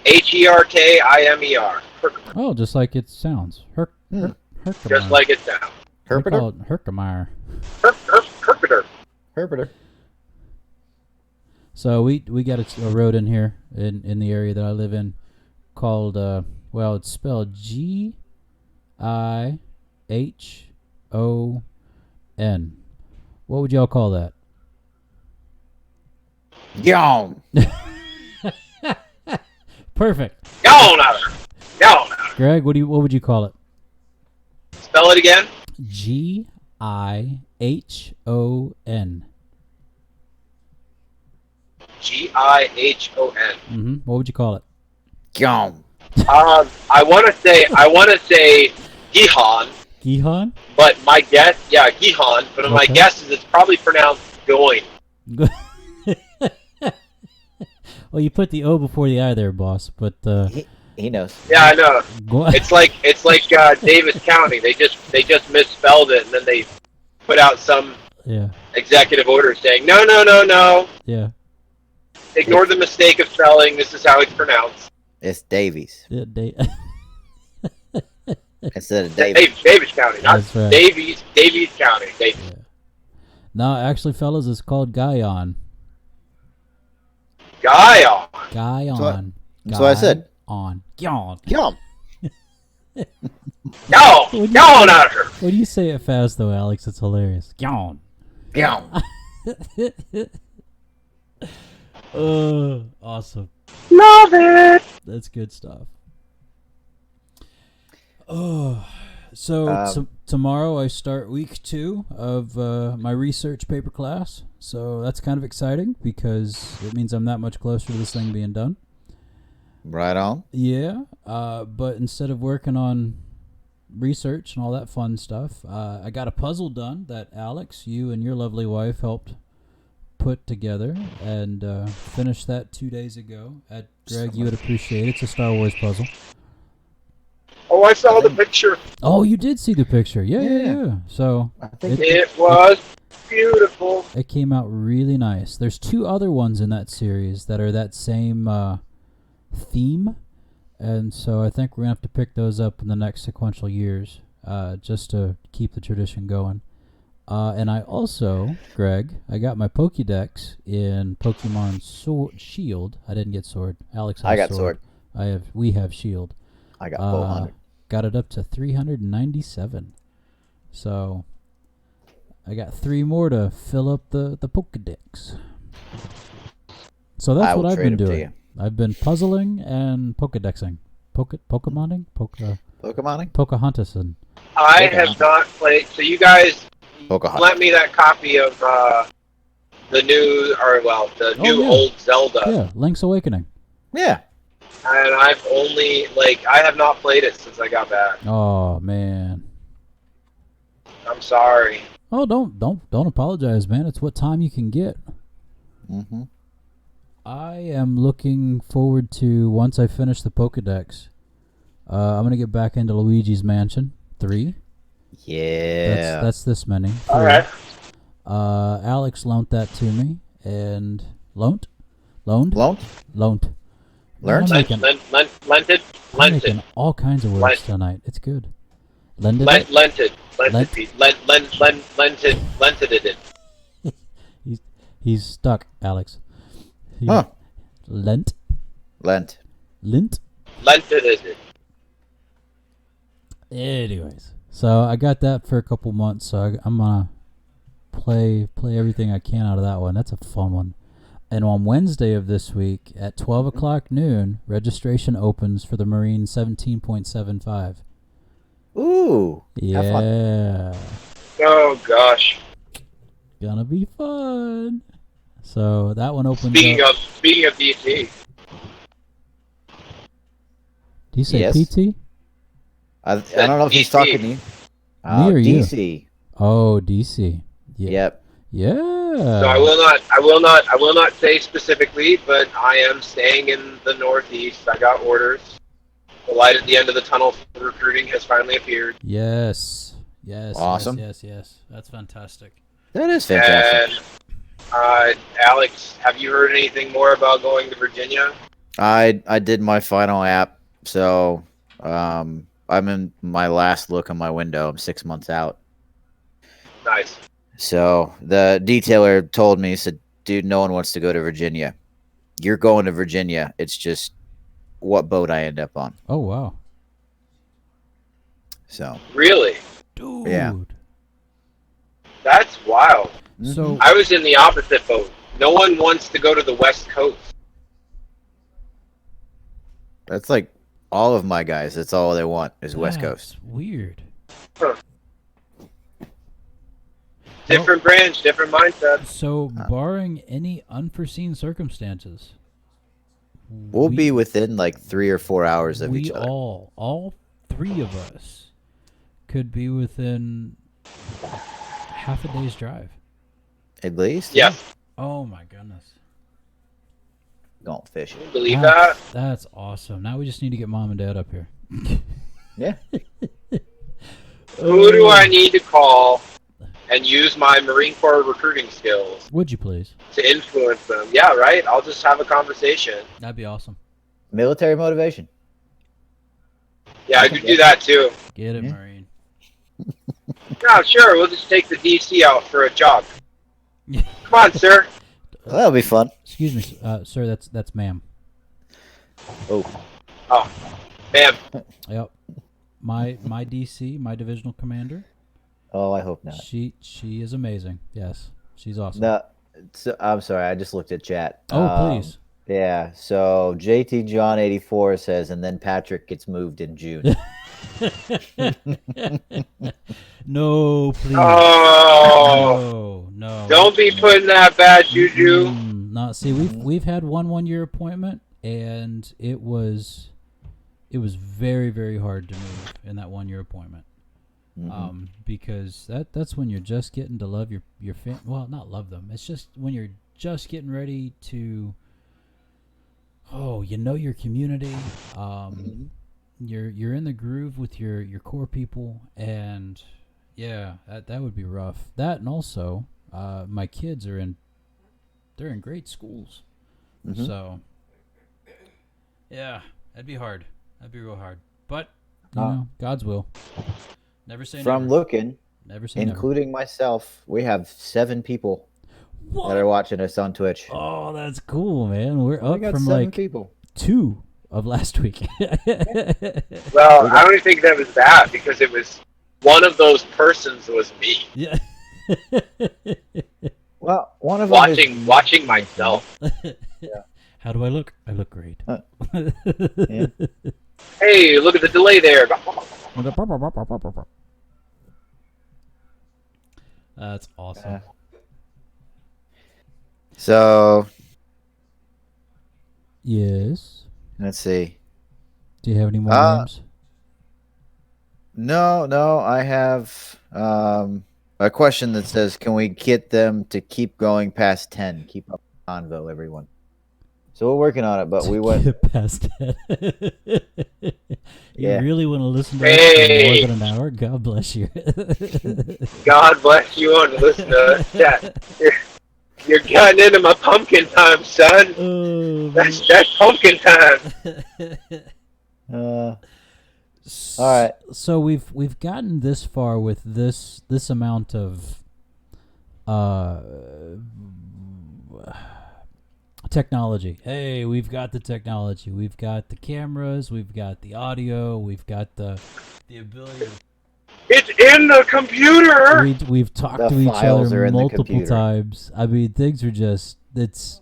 Herkimer. Herkimer. Oh, just like it sounds. Herkimer. Just like it sounds. We Herpeter? call it Herkimer. Herkimer. Herpeter. So we got a road in here in the area that I live in called well, it's spelled Gihon. What would y'all call that? Yawn. Perfect. Yawn out of her. Yawn out of her. Greg, what would you call it? Spell it again. Gihon. Gihon. What would you call it? Yawn. I want to say Gihon, Gihon? but my guess, Gihon, but my Okay. guess is it's probably pronounced Goin. Well, you put the O before the I there, boss. But He knows. Yeah, I know. It's like Davis County. They just misspelled it, and then they put out some yeah, executive order saying no. yeah, Ignore the mistake of spelling. This is how it's pronounced. It's Davies yeah. instead of Davis. Davis County, not That's right. Davies County. Davies. Yeah. No, actually, fellas, it's called Guyon. Guyon. Guyon. That's what I said. On. Guyon. Yawn. Yawn out of her. When you say it fast, though, Alex, it's hilarious. Guyon. Yawn. Awesome. Love it. That's good stuff. Oh, so tomorrow I start week 2 of my research paper class. So that's kind of exciting because it means I'm that much closer to this thing being done. Right on. Yeah, but instead of working on research and all that fun stuff, I got a puzzle done that Alex, you and your lovely wife helped put together and finished that 2 days ago. Greg, you would appreciate it. It's a Star Wars puzzle. Oh, I saw the picture. Oh, you did see the picture. Yeah. So I think It was beautiful. it came out really nice. There's 2 other ones in that series that are that same theme, and so I think we're gonna have to pick those up in the next sequential years, just to keep the tradition going. And I also, Greg, I got my Pokédex in Pokemon Shield. I didn't get Sword. Alex has I got Sword. We have Shield. I got 400. Got it up to 397. So I got 3 more to fill up the Pokédex. So that's what I've been doing. I've been puzzling and Pokédexing. Pokemoning? Pokemon? Pocahontason. I have not played. So you guys lent me that copy of the new old Zelda. Yeah, Link's Awakening. Yeah. And I've only I have not played it since I got back. Oh man. I'm sorry. Oh, don't apologize, man. It's what time you can get. Mm-hmm. I am looking forward to, once I finish the Pokedex, I'm going to get back into Luigi's Mansion 3. Yeah. That's this many. 3. All right. Alex loaned that to me, and loaned. Learned? I'm making all kinds of words tonight. It's good. Lented. He's stuck, Alex. Huh. Lent. Anyways, so I got that for a couple months, so I'm gonna play everything I can out of that one. That's a fun one. And on Wednesday of this week at 12 o'clock noon, registration opens for the Marine 17.75. Ooh. Yeah. Oh gosh. Gonna be fun. So that one opens Speaking up. of DC. Do you say Yes. PT? I don't know if he's DC. talking to you. Me or you? DC. Oh, DC. Yeah. Yep. Yeah. So I will not say specifically, but I am staying in the Northeast. I got orders. The light at the end of the tunnel for recruiting has finally appeared. Yes. Awesome. Yes. That's fantastic. That is fantastic. And Alex, have you heard anything more about going to Virginia? I did my final app, so I'm in my last look on my window. I'm 6 months out. Nice. So the detailer told me, he said, dude, no one wants to go to Virginia. You're going to Virginia. It's just what boat I end up on. Oh, wow. So Really? Dude. Yeah. That's wild. So I was in the opposite boat. No one wants to go to the West Coast. that's like all of my guys. That's all they want is West Coast. Weird. Huh. Different branch, different mindset. So, barring any unforeseen circumstances, We'll be within like 3 or 4 hours of each other. all 3 of us could be within half a day's drive. At least? Yes. Oh my goodness. Going fishing. Can you believe that? That's awesome. Now we just need to get mom and dad up here. Yeah. Who do I need to call and use my Marine Corps recruiting skills Would you please? to influence them? Yeah, right? I'll just have a conversation. That'd be awesome. Military motivation. Yeah, I could do that too. Get it, Yeah. Marine. No, sure, we'll just take the DC out for a jog. Come on, sir. Well, that'll be fun. Excuse me, sir. That's ma'am. Oh. Oh, man. Yep. My DC, my divisional commander. Oh, I hope not. She is amazing. Yes, she's awesome. No, so, I'm sorry. I just looked at chat. Oh, please. Yeah. So JT John 84 says, and then Patrick gets moved in June. No, please. Oh. No. Don't be putting that bad juju. No, see, we've had one year appointment, and it was very, very hard to move in that 1 year appointment. Because that's when you're just getting to love your family. Well, not love them. It's just when you're just getting ready to, your community. You're in the groove with your core people, and yeah, that would be rough. That, and also, my kids they're in great schools, so yeah, that'd be hard. That'd be real hard. But you know, God's will. Never say From never. looking, Never say including myself, we have 7 people never. that are watching us on Twitch. Oh, that's cool, man. We're We up got from 7 like people. 2 of last week. Well, I don't even think that was bad because it was one of those persons was me Yeah. Well, one of them is watching myself. How do I look? I look great. Yeah. Hey, look at the delay there. That's awesome. So Yes. let's see. Do you have any more names? No. I have a question that says, "Can we get them to keep going past 10? Keep up the convo, everyone." So we're working on it, but we went Get past that. You Yeah. really want to listen to us for more than an hour? God bless you. God bless you on listen to us. You're getting into my pumpkin time, son. Oh, That's pumpkin time. all right. So we've gotten this far with this amount of technology. Hey, we've got the technology. We've got the cameras. We've got the audio. We've got the ability. It's in the computer. We've talked The to each files other are in the multiple computer. times. I mean, things are just it's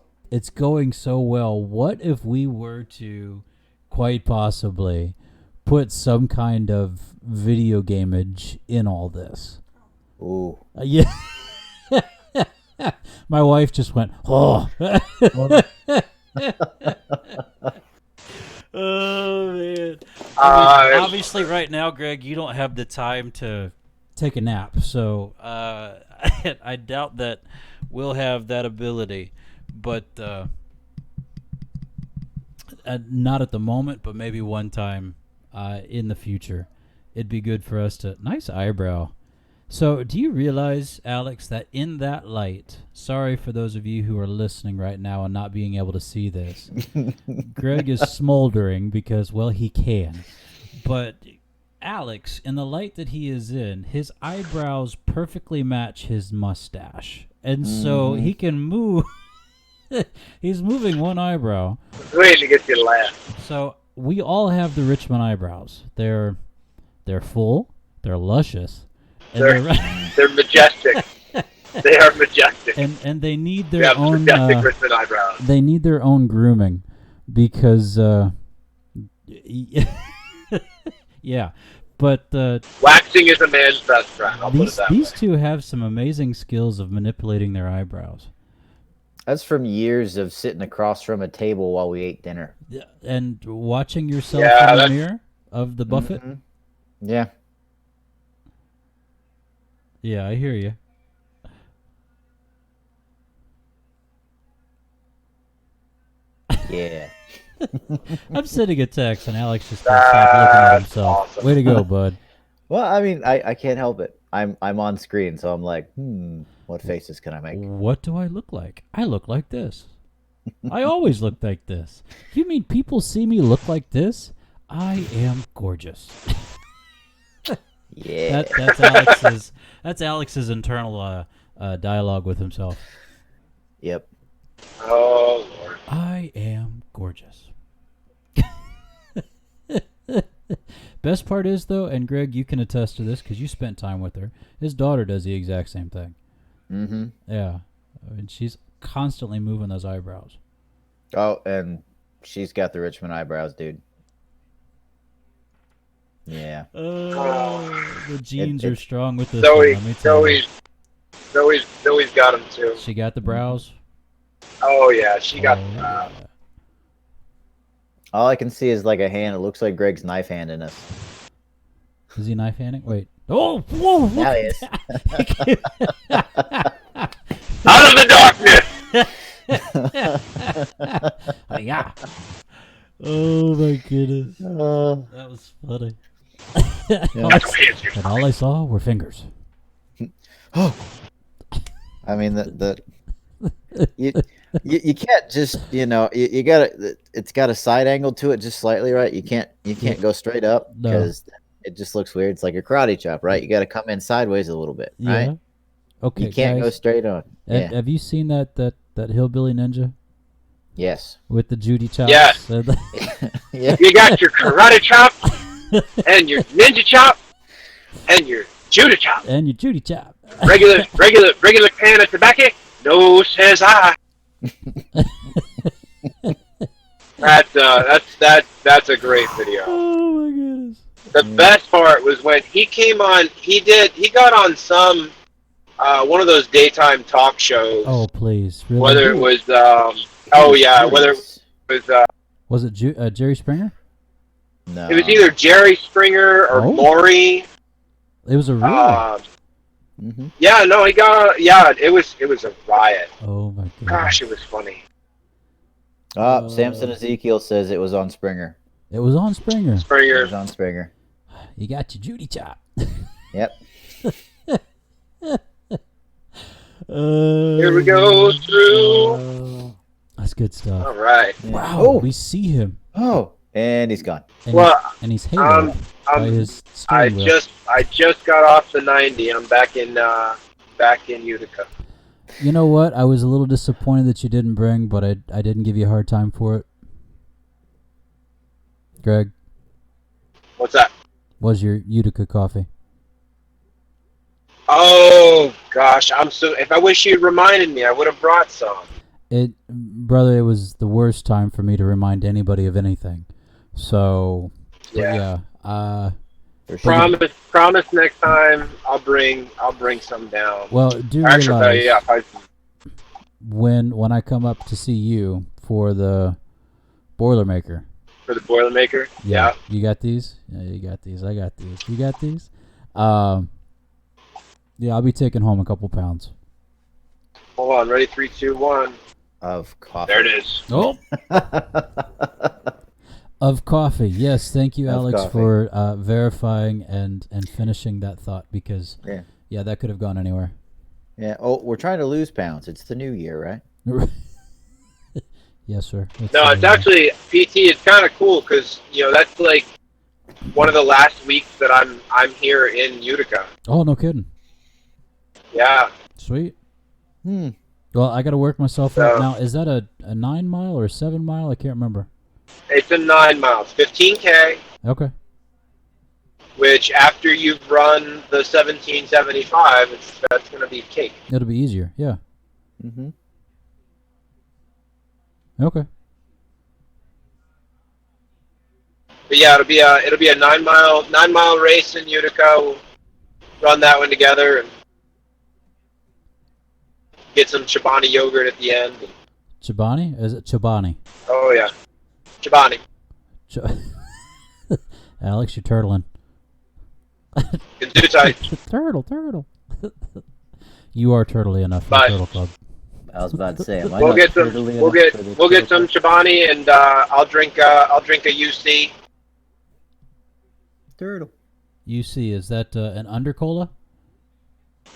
going so well. What if we were to quite possibly put some kind of video gameage in all this? Ooh. Yeah. My wife just went, oh. Oh, man. Obviously, right now, Greg, you don't have the time to take a nap. So I doubt that we'll have that ability. But not at the moment, but maybe one time in the future. It'd be good for us to... Nice eyebrow. So, do you realize, Alex, that in that light, sorry for those of you who are listening right now and not being able to see this, Greg is smoldering because, well, he can. But Alex, in the light that he is in, his eyebrows perfectly match his mustache. And so he can move. He's moving one eyebrow. Waiting to get you to laugh. So, we all have the Richmond eyebrows. They're full, they're luscious. They're majestic. They are majestic. And they need their own majestic Richmond eyebrows. They need their own grooming because yeah. But waxing is a man's best friend. I'll put it that these way. two have some amazing skills of manipulating their eyebrows. That's from years of sitting across from a table while we ate dinner. And watching yourself in the mirror of the buffet. Mm-hmm. Yeah. Yeah, I hear you. Yeah. I'm sending a text, and Alex just can't stop looking at himself. Awesome. Way to go, bud. Well, I mean, I can't help it. I'm on screen, so I'm like, what faces can I make? What do I look like? I look like this. I always look like this. You mean people see me look like this? I am gorgeous. Yeah. That's Alex's internal dialogue with himself. Yep. Oh, Lord. I am gorgeous. Best part is, though, and Greg, you can attest to this because you spent time with her, his daughter does the exact same thing. Mm-hmm. Yeah. And she's constantly moving those eyebrows. Oh, and she's got the Richmond eyebrows, dude. Yeah. The genes are strong with this Zoe, one, let me tell you. Zoe's got them too. She got the brows? Oh yeah, she got the yeah. brows. All I can see is like a hand. It looks like Greg's knife handing us. Is he knife handing? Wait. Oh, whoa! Now he is. Out of the darkness! Yeah. Oh my goodness. That was funny. And all I saw were fingers. I mean, you can't just, you gotta, it's got a side angle to it just slightly, right? You can't go straight up because it just looks weird. It's like a karate chop, right? You got to come in sideways a little bit, right? Yeah. Okay, you can't guys, go straight on. Yeah. Have you seen that hillbilly ninja Yes. with the Judy chops? Yes. Yeah. You got your karate chop, and your ninja chop, and your Judah chop. And your Judy chop. Regular can of tobacco? No, says I. That's a great video. Oh my goodness. The best part was when he came on. He got on some one of those daytime talk shows. Oh please, really? Whether it was was it Jerry Springer? No. It was either Jerry Springer or Maury. It was a really. Yeah, no, he got. Yeah, it was a riot. Oh my god. Gosh, it was funny. Samson Ezekiel says it was on Springer. It was on Springer. It was on Springer. You got your Judy chop. Yep. Here we go through. That's good stuff. All right. Wow, we see him. Oh, and he's gone. And he's haloed by his steering wheel. I just got off the 90. I'm back in Utica. You know what? I was a little disappointed that you didn't bring, but I didn't give you a hard time for it. Greg. What's that? Was your Utica coffee? Oh gosh, if I wish you'd reminded me, I would have brought some. Brother, it was the worst time for me to remind anybody of anything. So yeah. Promise next time I'll bring some down. Well, do realize when I come up to see you for the Boilermaker. For the Boilermaker? Yeah. You got these? Yeah, you got these. I got these. You got these? Yeah, I'll be taking home a couple pounds. Hold on, ready? 3, 2, 1. Of coffee. There it is. Oh. Of coffee. Yes, thank you, Alex, for verifying and finishing that thought, because yeah, that could have gone anywhere. Yeah. Oh, we're trying to lose pounds. It's the new year, right? Yes, sir. It's actually PT. It's kind of cool because that's like one of the last weeks that I'm here in Utica. Oh, no kidding. Yeah. Sweet. Well, I got to work myself out now. Is that a 9 mile or a 7 mile? I can't remember. It's a 9 miles, 15K. Okay. Which after you've run the 1775, that's going to be cake. It'll be easier. Yeah. Okay. But yeah, it'll be a 9 mile race in Utica. We'll run that one together and get some Chobani yogurt at the end. Chobani? Is it Chobani? Oh yeah, Chobani. Alex, you're turtling. Too tight. Turtle. You are turtly enough for the Turtle Club. I was about to say, we'll get some Chobani, and I'll drink a UC. Turtle. UC, is that an under cola?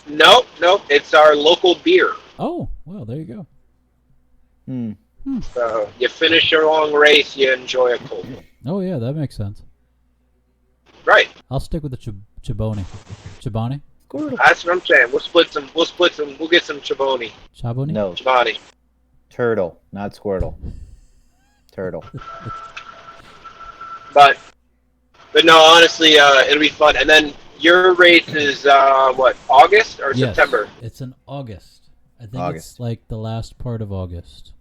Nope. It's our local beer. Oh, well, there you go. So you finish your long race, you enjoy a cola. Oh yeah, that makes sense. Right. I'll stick with the Chobani. Chobani? That's what I'm saying. We'll split some. We'll get some Chobani. Chobani? No. Chobani. Turtle, not Squirtle. Turtle. But no, honestly, it'll be fun. And then your race is what, August or September? It's in August. I think it's like the last part of August.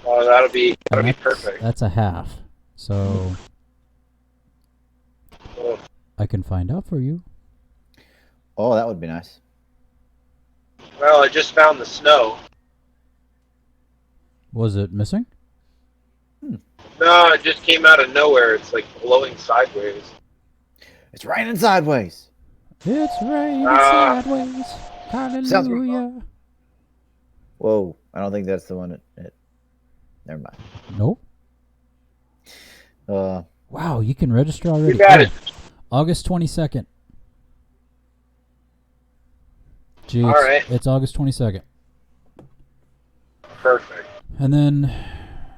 Oh, that'll be perfect. That's a half. So I can find out for you. Oh, that would be nice. Well, I just found the snow. Was it missing? No, it just came out of nowhere. It's like blowing sideways. It's raining sideways. It's raining sideways. Hallelujah. Whoa, I don't think that's the one that never mind. Nope. Wow, you can register already. You got it. August 22nd. Gee, all right. It's August 22nd. Perfect. And then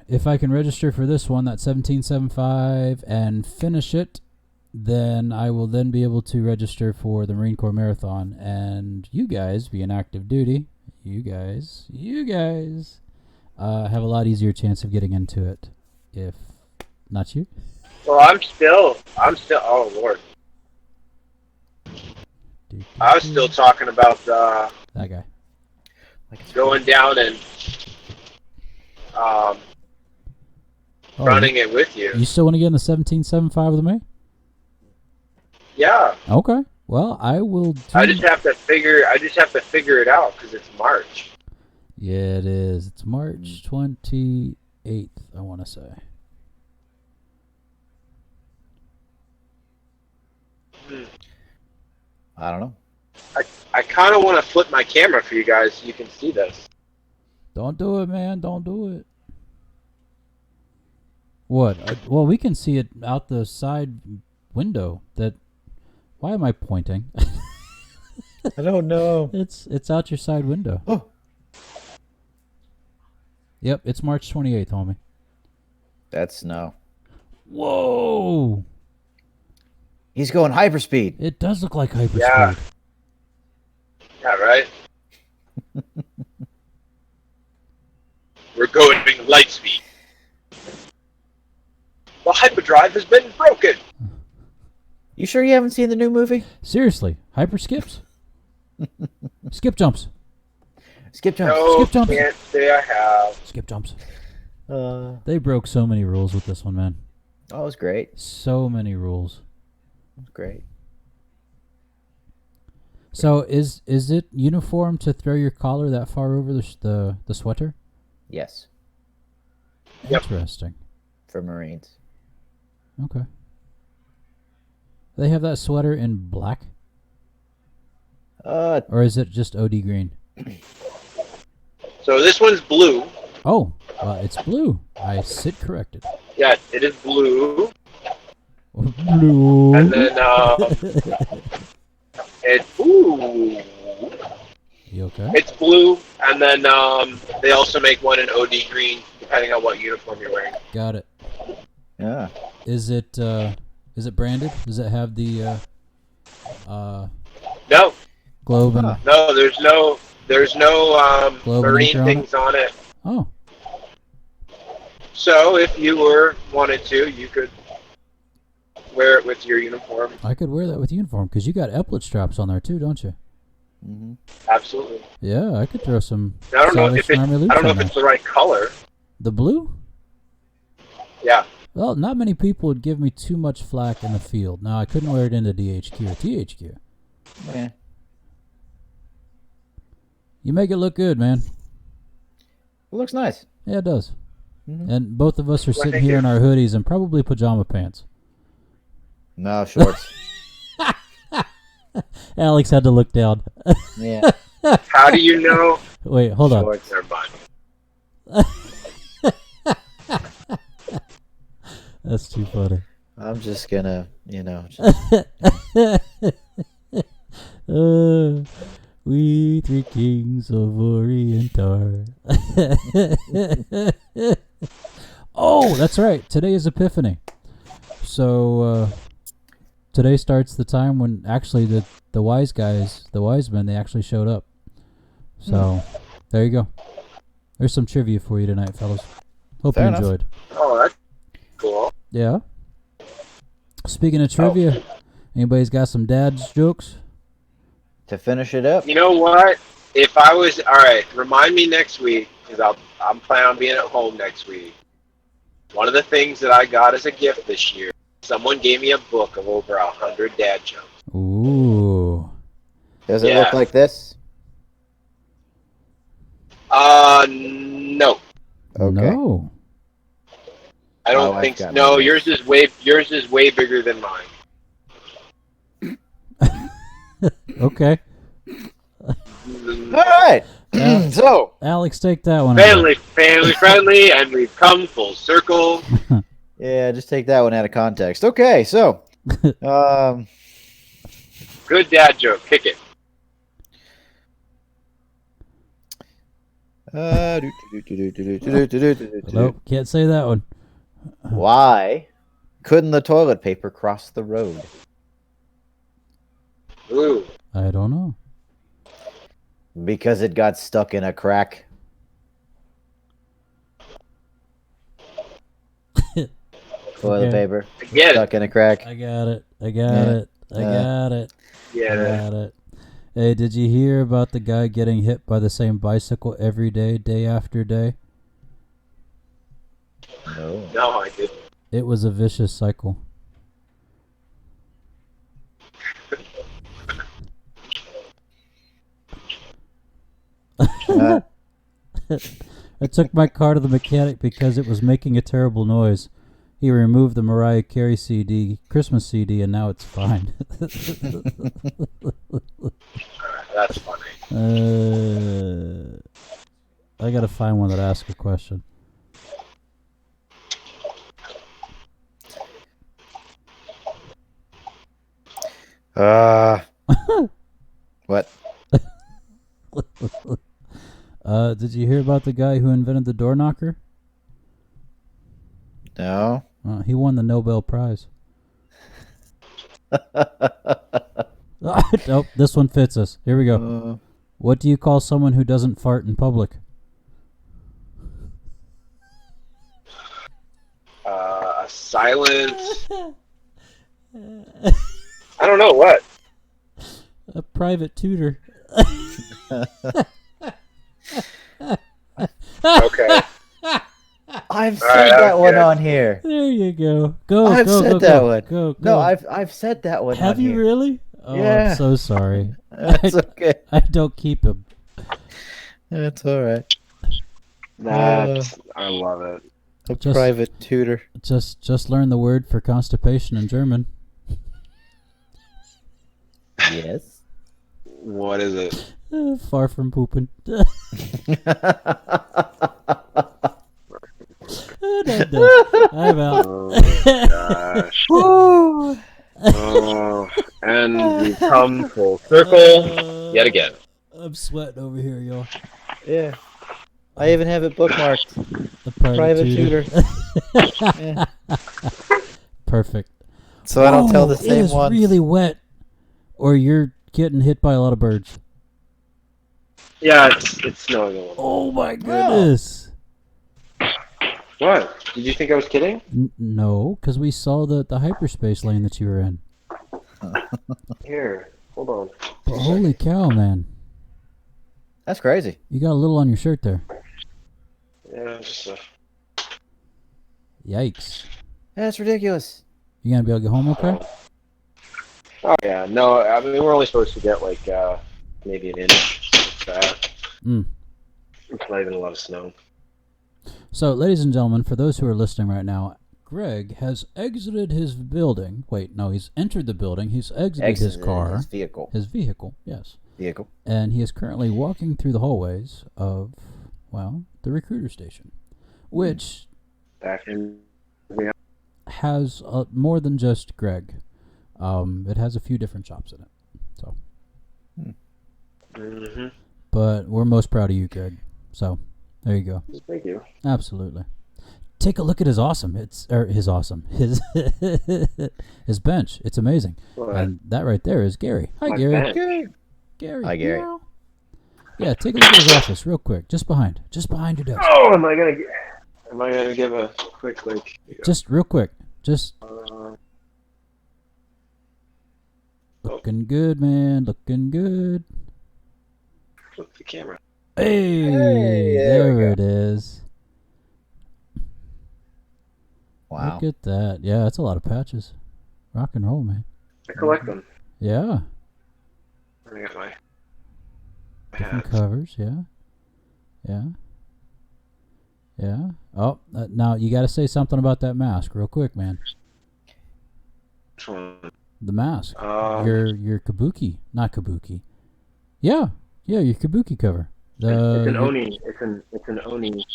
if I can register for this one, that 1775, and finish it, then I will then be able to register for the Marine Corps Marathon. And you guys, being active duty, you guys have a lot easier chance of getting into it. If not you. Well, I'm still, oh Lord. I was still talking about that guy. Going down and running it with you. You still want to get in the 1775 with me? Yeah. Okay. Well, I will. I just have to figure it out because it's March. Yeah, it is. It's March 28th, I want to say. I don't know. I kind of want to flip my camera for you guys so you can see this. Don't do it, man. Don't do it. What? Well, we can see it out the side window. Why am I pointing? I don't know. It's out your side window. Oh. Yep, it's March 28th, homie. That's snow. Whoa! He's going hyperspeed. It does look like hyperspeed. Yeah. Yeah, right? We're going light speed. The hyperdrive has been broken. You sure you haven't seen the new movie? Seriously, hyper skips? Skip jumps. Skip jumps. No, Skip jumps. can't say I have. Skip jumps. That They broke so many rules with this one, man. was great. So many rules. It was great. So is it uniform to throw your collar that far over the sweater? Yes, Yep. Interesting. for Marines. Okay. They have that sweater in black, or is it just OD green? So this one's blue. Oh, it's blue. I sit corrected. Yeah, it is blue. Blue. And then You okay? it's blue, and then they also make one in OD green, depending on what uniform you're wearing. Got it. Yeah. Is it branded? Does it have the No, globe and no, there's no Globe and marine anchor on things on it. oh, So if you wanted to, you could wear it with your uniform. I could wear that with uniform because you got epaulet straps on there too, don't you? Mm-hmm. Absolutely. Yeah, I could throw some. I don't know if Salvation Army loops on there. it's the right color. The blue. Yeah. Well, not many people would give me too much flack in the field. Now, I couldn't wear it into DHQ or THQ. Yeah. You make it look good, man. It looks nice. Yeah, it does. Mhm. And both of us are sitting thank here you. in our hoodies and probably pajama pants. No shorts. Alex had to look down. Yeah. How do you know? Wait, hold on. Shorts. Never mind. That's too funny. I'm just gonna, just We three kings of Orientar. Oh, that's right. Today is Epiphany. So today starts the time when actually the wise guys, the wise men, they actually showed up. So there you go. There's some trivia for you tonight, fellas. Hope Fair you enough. enjoyed. Oh, that's cool. Yeah. Speaking of trivia, anybody's got some dad's jokes? to finish it up. You know what? If I was all right, remind me next week because I'm planning on being at home next week. One of the things that I got as a gift this year, someone gave me a book of over 100 dad jokes. Ooh. Does it Yeah. look like this? No, Okay. No. I don't My wife think so. got No, me yours is way bigger than mine. Okay. All right. So, Alex, take that one. Family friendly, and we've come full circle. yeah, just take that one out of context. Okay, so, Good dad joke. Kick it. Nope, can't say that one. why couldn't the toilet paper cross the road? Ooh. I don't know. Because it got stuck in a crack. Toilet Okay. paper I get it. stuck in a crack. I got it. I got Yeah. it. I got it. Yeah. Got it. Hey, did you hear about the guy getting hit by the same bicycle every day, day after day? No. No, I didn't. It was a vicious cycle. I took my car to the mechanic because it was making a terrible noise. He removed the Mariah Carey CD, Christmas CD, and now it's fine. That's funny. I gotta find one that asks a question. What? Did you hear about the guy who invented the door knocker? No. He won the Nobel Prize. Nope, this one fits us. Here we go. What do you call someone who doesn't fart in public? A silent. I don't know what. A private tutor. Okay. I've said that one on here. There you go. Go. I've go, said go, that go. one. Go. No, I've said that one. Have on you here. really? Oh, Yeah. I'm so sorry. That's okay. I don't keep him. That's all right. I love it. A private tutor. Just learn the word for constipation in German. Yes. What is it? Far from pooping. I'm out. Oh my gosh. Oh, and we come full circle yet again. I'm sweating over here, y'all. Yeah. I even have it bookmarked. The Private tutor. Yeah. Perfect. So I don't tell the same It is one. really wet, or you're getting hit by a lot of birds. Yeah, it's snowing a little. Oh my goodness. What? Did you think I was kidding? No, because we saw the hyperspace lane that you were in. Here, hold on. But holy cow, man. That's crazy. You got a little on your shirt there. Yeah, just Yikes. That's ridiculous. You gonna be able to get home okay? Oh yeah, no. I mean, we're only supposed to get like maybe an inch. That. It's not even a lot of snow. So, ladies and gentlemen, for those who are listening right now, Greg has exited his building. Wait, no, he's entered the building. He's exited his car. His vehicle. His vehicle, yes. Vehicle. And he is currently walking through the hallways of, well, the recruiter station, which Back in. has more than just Greg. It has a few different shops in it. So. Mm-hmm. But we're most proud of you, Greg. So, there you go. Thank you. Absolutely. Take a look at his his bench. It's amazing. What? And that right there is Gary. Hi, My Gary. bench. Gary. Hi, Gary. Meow. Yeah, take a look at his office real quick. Just behind your desk. Oh, am I gonna give a quick like? Just real quick. Just looking good, man. Looking good. Flip the camera. Hey, there we there go. it is. Wow. Look at that. Yeah, that's a lot of patches. Rock and roll, man. I collect them. Yeah. I got my Different hats. covers, yeah. Yeah. Yeah. Oh, now you got to say something about that mask real quick, man. Which one? The mask. Um, Your kabuki. Not kabuki. Yeah. Yeah, your kabuki cover. it's an your- oni. It's an oni.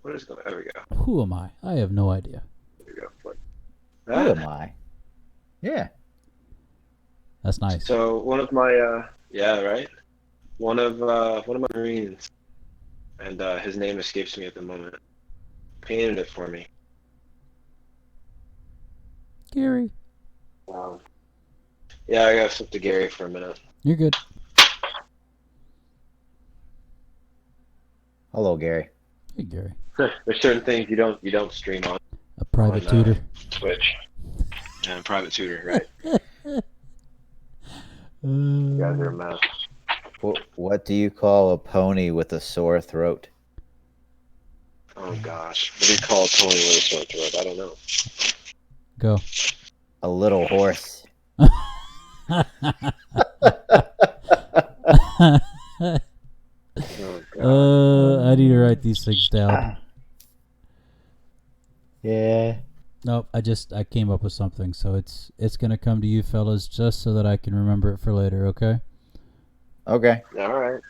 What is going? There we go. Who am I? I have no idea. There we go. Flip. Who am I? Yeah. That's nice. So one of my yeah, right. One of my Marines, and his name escapes me at the moment. Painted it for me. Gary. Yeah, I gotta flip to Gary for a minute. You're good. Hello, Gary. Hey, Gary. There's certain things you don't stream on A private on, tutor. Twitch. Yeah, private tutor, right? You guys are a mess. What do you call a pony with a sore throat? Oh gosh, what do you call Tony when he short throat? I don't know. Go. A little horse. Oh god. I need to write these things down. Yeah. Nope, I came up with something, so it's gonna come to you fellas just so that I can remember it for later, okay? Okay. All right.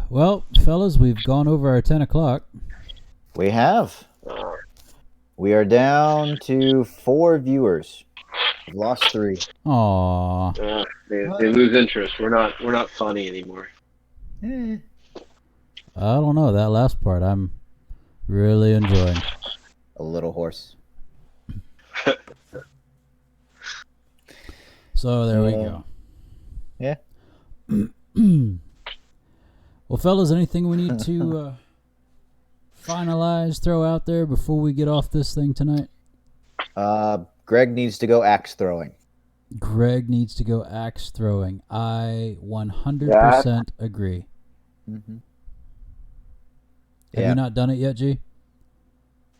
Well, fellas, we've gone over our 10 o'clock. We have. We are down to 4 viewers. We've lost 3. Aww. They lose interest. We're not funny anymore. Eh. I don't know, that last part I'm really enjoying. A little horse. So there we go. Yeah. Well, fellas, anything we need to finalize, throw out there before we get off this thing tonight? Greg needs to go axe throwing. Greg needs to go axe throwing. I 100% agree. Mm-hmm. Have you not done it yet, G?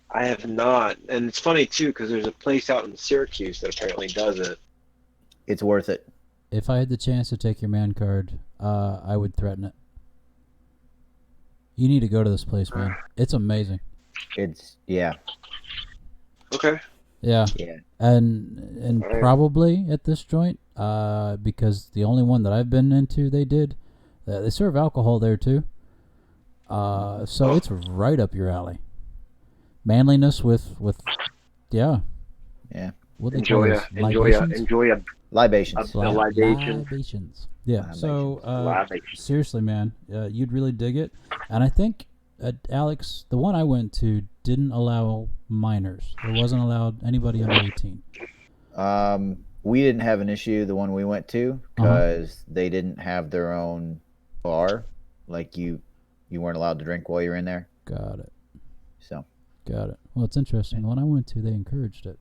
I have not, and it's funny too because there's a place out in Syracuse that apparently does it. It's worth it. If I had the chance to take your man card, I would threaten it. You need to go to this place, man. It's amazing. Yeah. Okay. Yeah. Yeah. And Right. probably at this joint, because the only one that I've been into, they serve alcohol there too. So it's right up your alley. Manliness with yeah. Yeah. What they call this? Enjoy a Libations. libation. Libations. Yeah. Libations. So Libation. seriously, man, you'd really dig it. And I think Alex, the one I went to didn't allow minors. It wasn't allowed anybody under 18. We didn't have an issue, the one we went to, because they didn't have their own bar. Like you weren't allowed to drink while you were in there. Got it. So. Got it. Well, it's interesting. The one I went to, they encouraged it.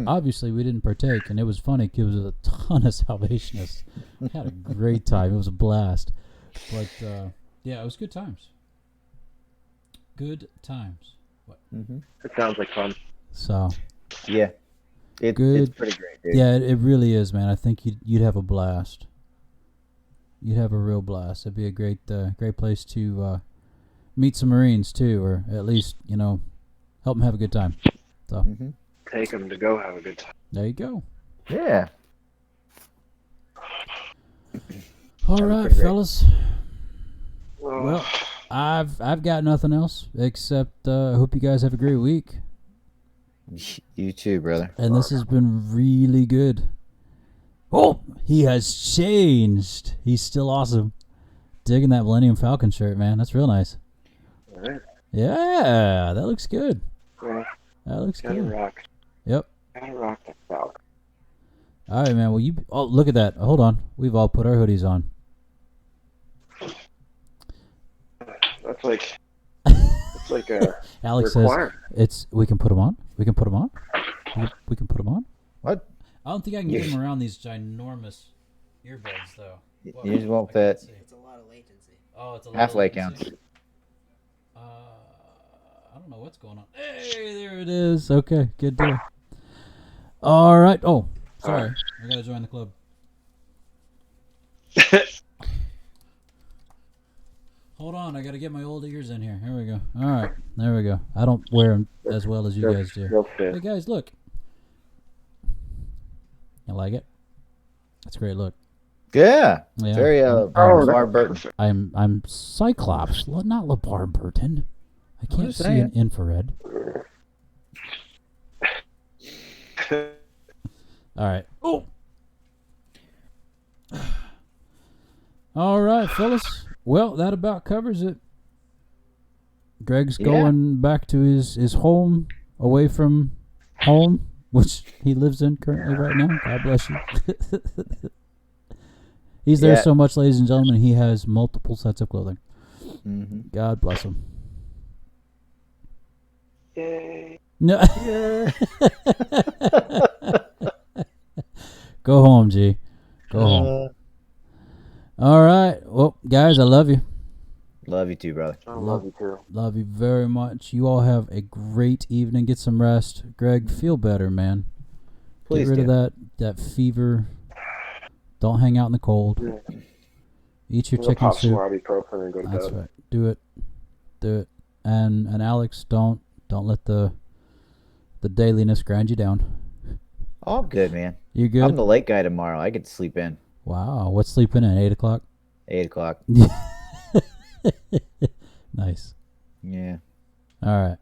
Obviously, we didn't partake, and it was funny because there was a ton of Salvationists. We had a great time. It was a blast. But, yeah, it was good times. Good times. What? Mm-hmm. It sounds like fun. So. Yeah. It's pretty great, dude. Yeah, it really is, man. I think you'd have a blast. You'd have a real blast. It'd be a great place to meet some Marines, too, or at least, help them have a good time. So. Mm-hmm. Take them to go have a good time. There you go. Yeah. All right, fellas. Well, I've got nothing else except I hope you guys have a great week. You too, brother. And this has been really good. Oh, he has changed. He's still awesome. Digging that Millennium Falcon shirt, man. That's real nice. All right. Yeah, that looks good. Well, That looks gotta good. rock. Yep. Gotta rock that Falcon. All right, man. Well, look at that. Hold on. We've all put our hoodies on. That's like a Alex requirement. says we can put them on. We can put them on. We can put them on. What? I don't think I can get them around these ginormous earbuds, though. Whoa, Yours won't I can't fit. see. It's a lot of latency. Oh, it's a Halfway little latency. counts. I don't know what's going on. Hey, there it is. Okay, good deal. All right. Oh, sorry. I gotta join the club. Hold on, I gotta get my old ears in here. Here we go. All right, there we go. I don't wear them as well as you guys do. They'll fit. Hey guys, look. You like it? That's a great look. Yeah. Yeah. Very LeVar Burton. I'm Cyclops, not LeVar Burton. I can't just see saying. an infrared. All right. Oh. All right, fellas. Well, that about covers it. Greg's going back to his home, away from home, which he lives in currently right now. God bless you. He's there so much, ladies and gentlemen, he has multiple sets of clothing. Mm-hmm. God bless him. Yay. No. Go home, G. Go home. All right. Well, guys, I love you. Love you too, brother. I love you too. Love you very much. You all have a great evening. Get some rest. Greg, feel better, man. Please Get rid do. of that fever. Don't hang out in the cold. Yeah. Eat your I'm gonna chicken pop some soup. ibuprofen and go to That's bed. right. Do it. And Alex, don't let the dailiness grind you down. All good, man. You good? I'm the late guy tomorrow. I get to sleep in. Wow. What's sleeping in? 8 o'clock? 8 o'clock. Nice. Yeah. All right.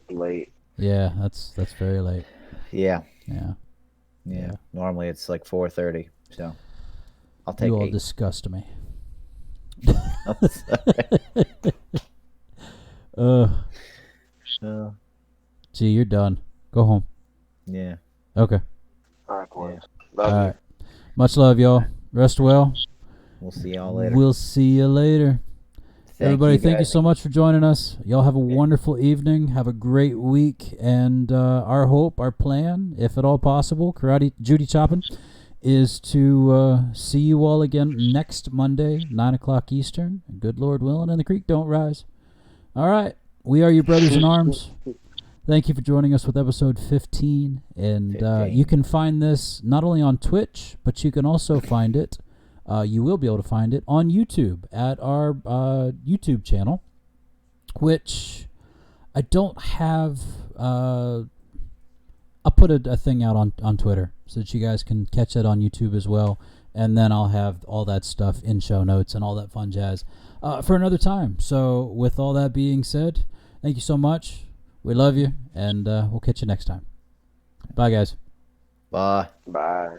Late. Yeah, that's very late. Yeah. Yeah. Yeah. Normally it's like 4:30. So I'll take You all 8. disgust me. Gee, you're done. Go home. Yeah. Okay. All right, boys. Yeah. Love All you. right. Much love, y'all. Rest well. We'll see y'all later. We'll see you later. Everybody, thank you guys. so much for joining us. Y'all have a wonderful evening. Have a great week. And our hope, our plan, if at all possible, Karate Judy Choppin, is to see you all again next Monday, 9 o'clock Eastern. Good Lord willing, and the creek don't rise. All right. We are your brothers in arms. Thank you for joining us with episode 15. And you can find this not only on Twitch, but you can also find it. You will be able to find it on YouTube at our YouTube channel, which I don't have. I'll put a thing out on Twitter so that you guys can catch it on YouTube as well. And then I'll have all that stuff in show notes and all that fun jazz for another time. So with all that being said, thank you so much. We love you, and we'll catch you next time. Bye, guys. Bye. Bye.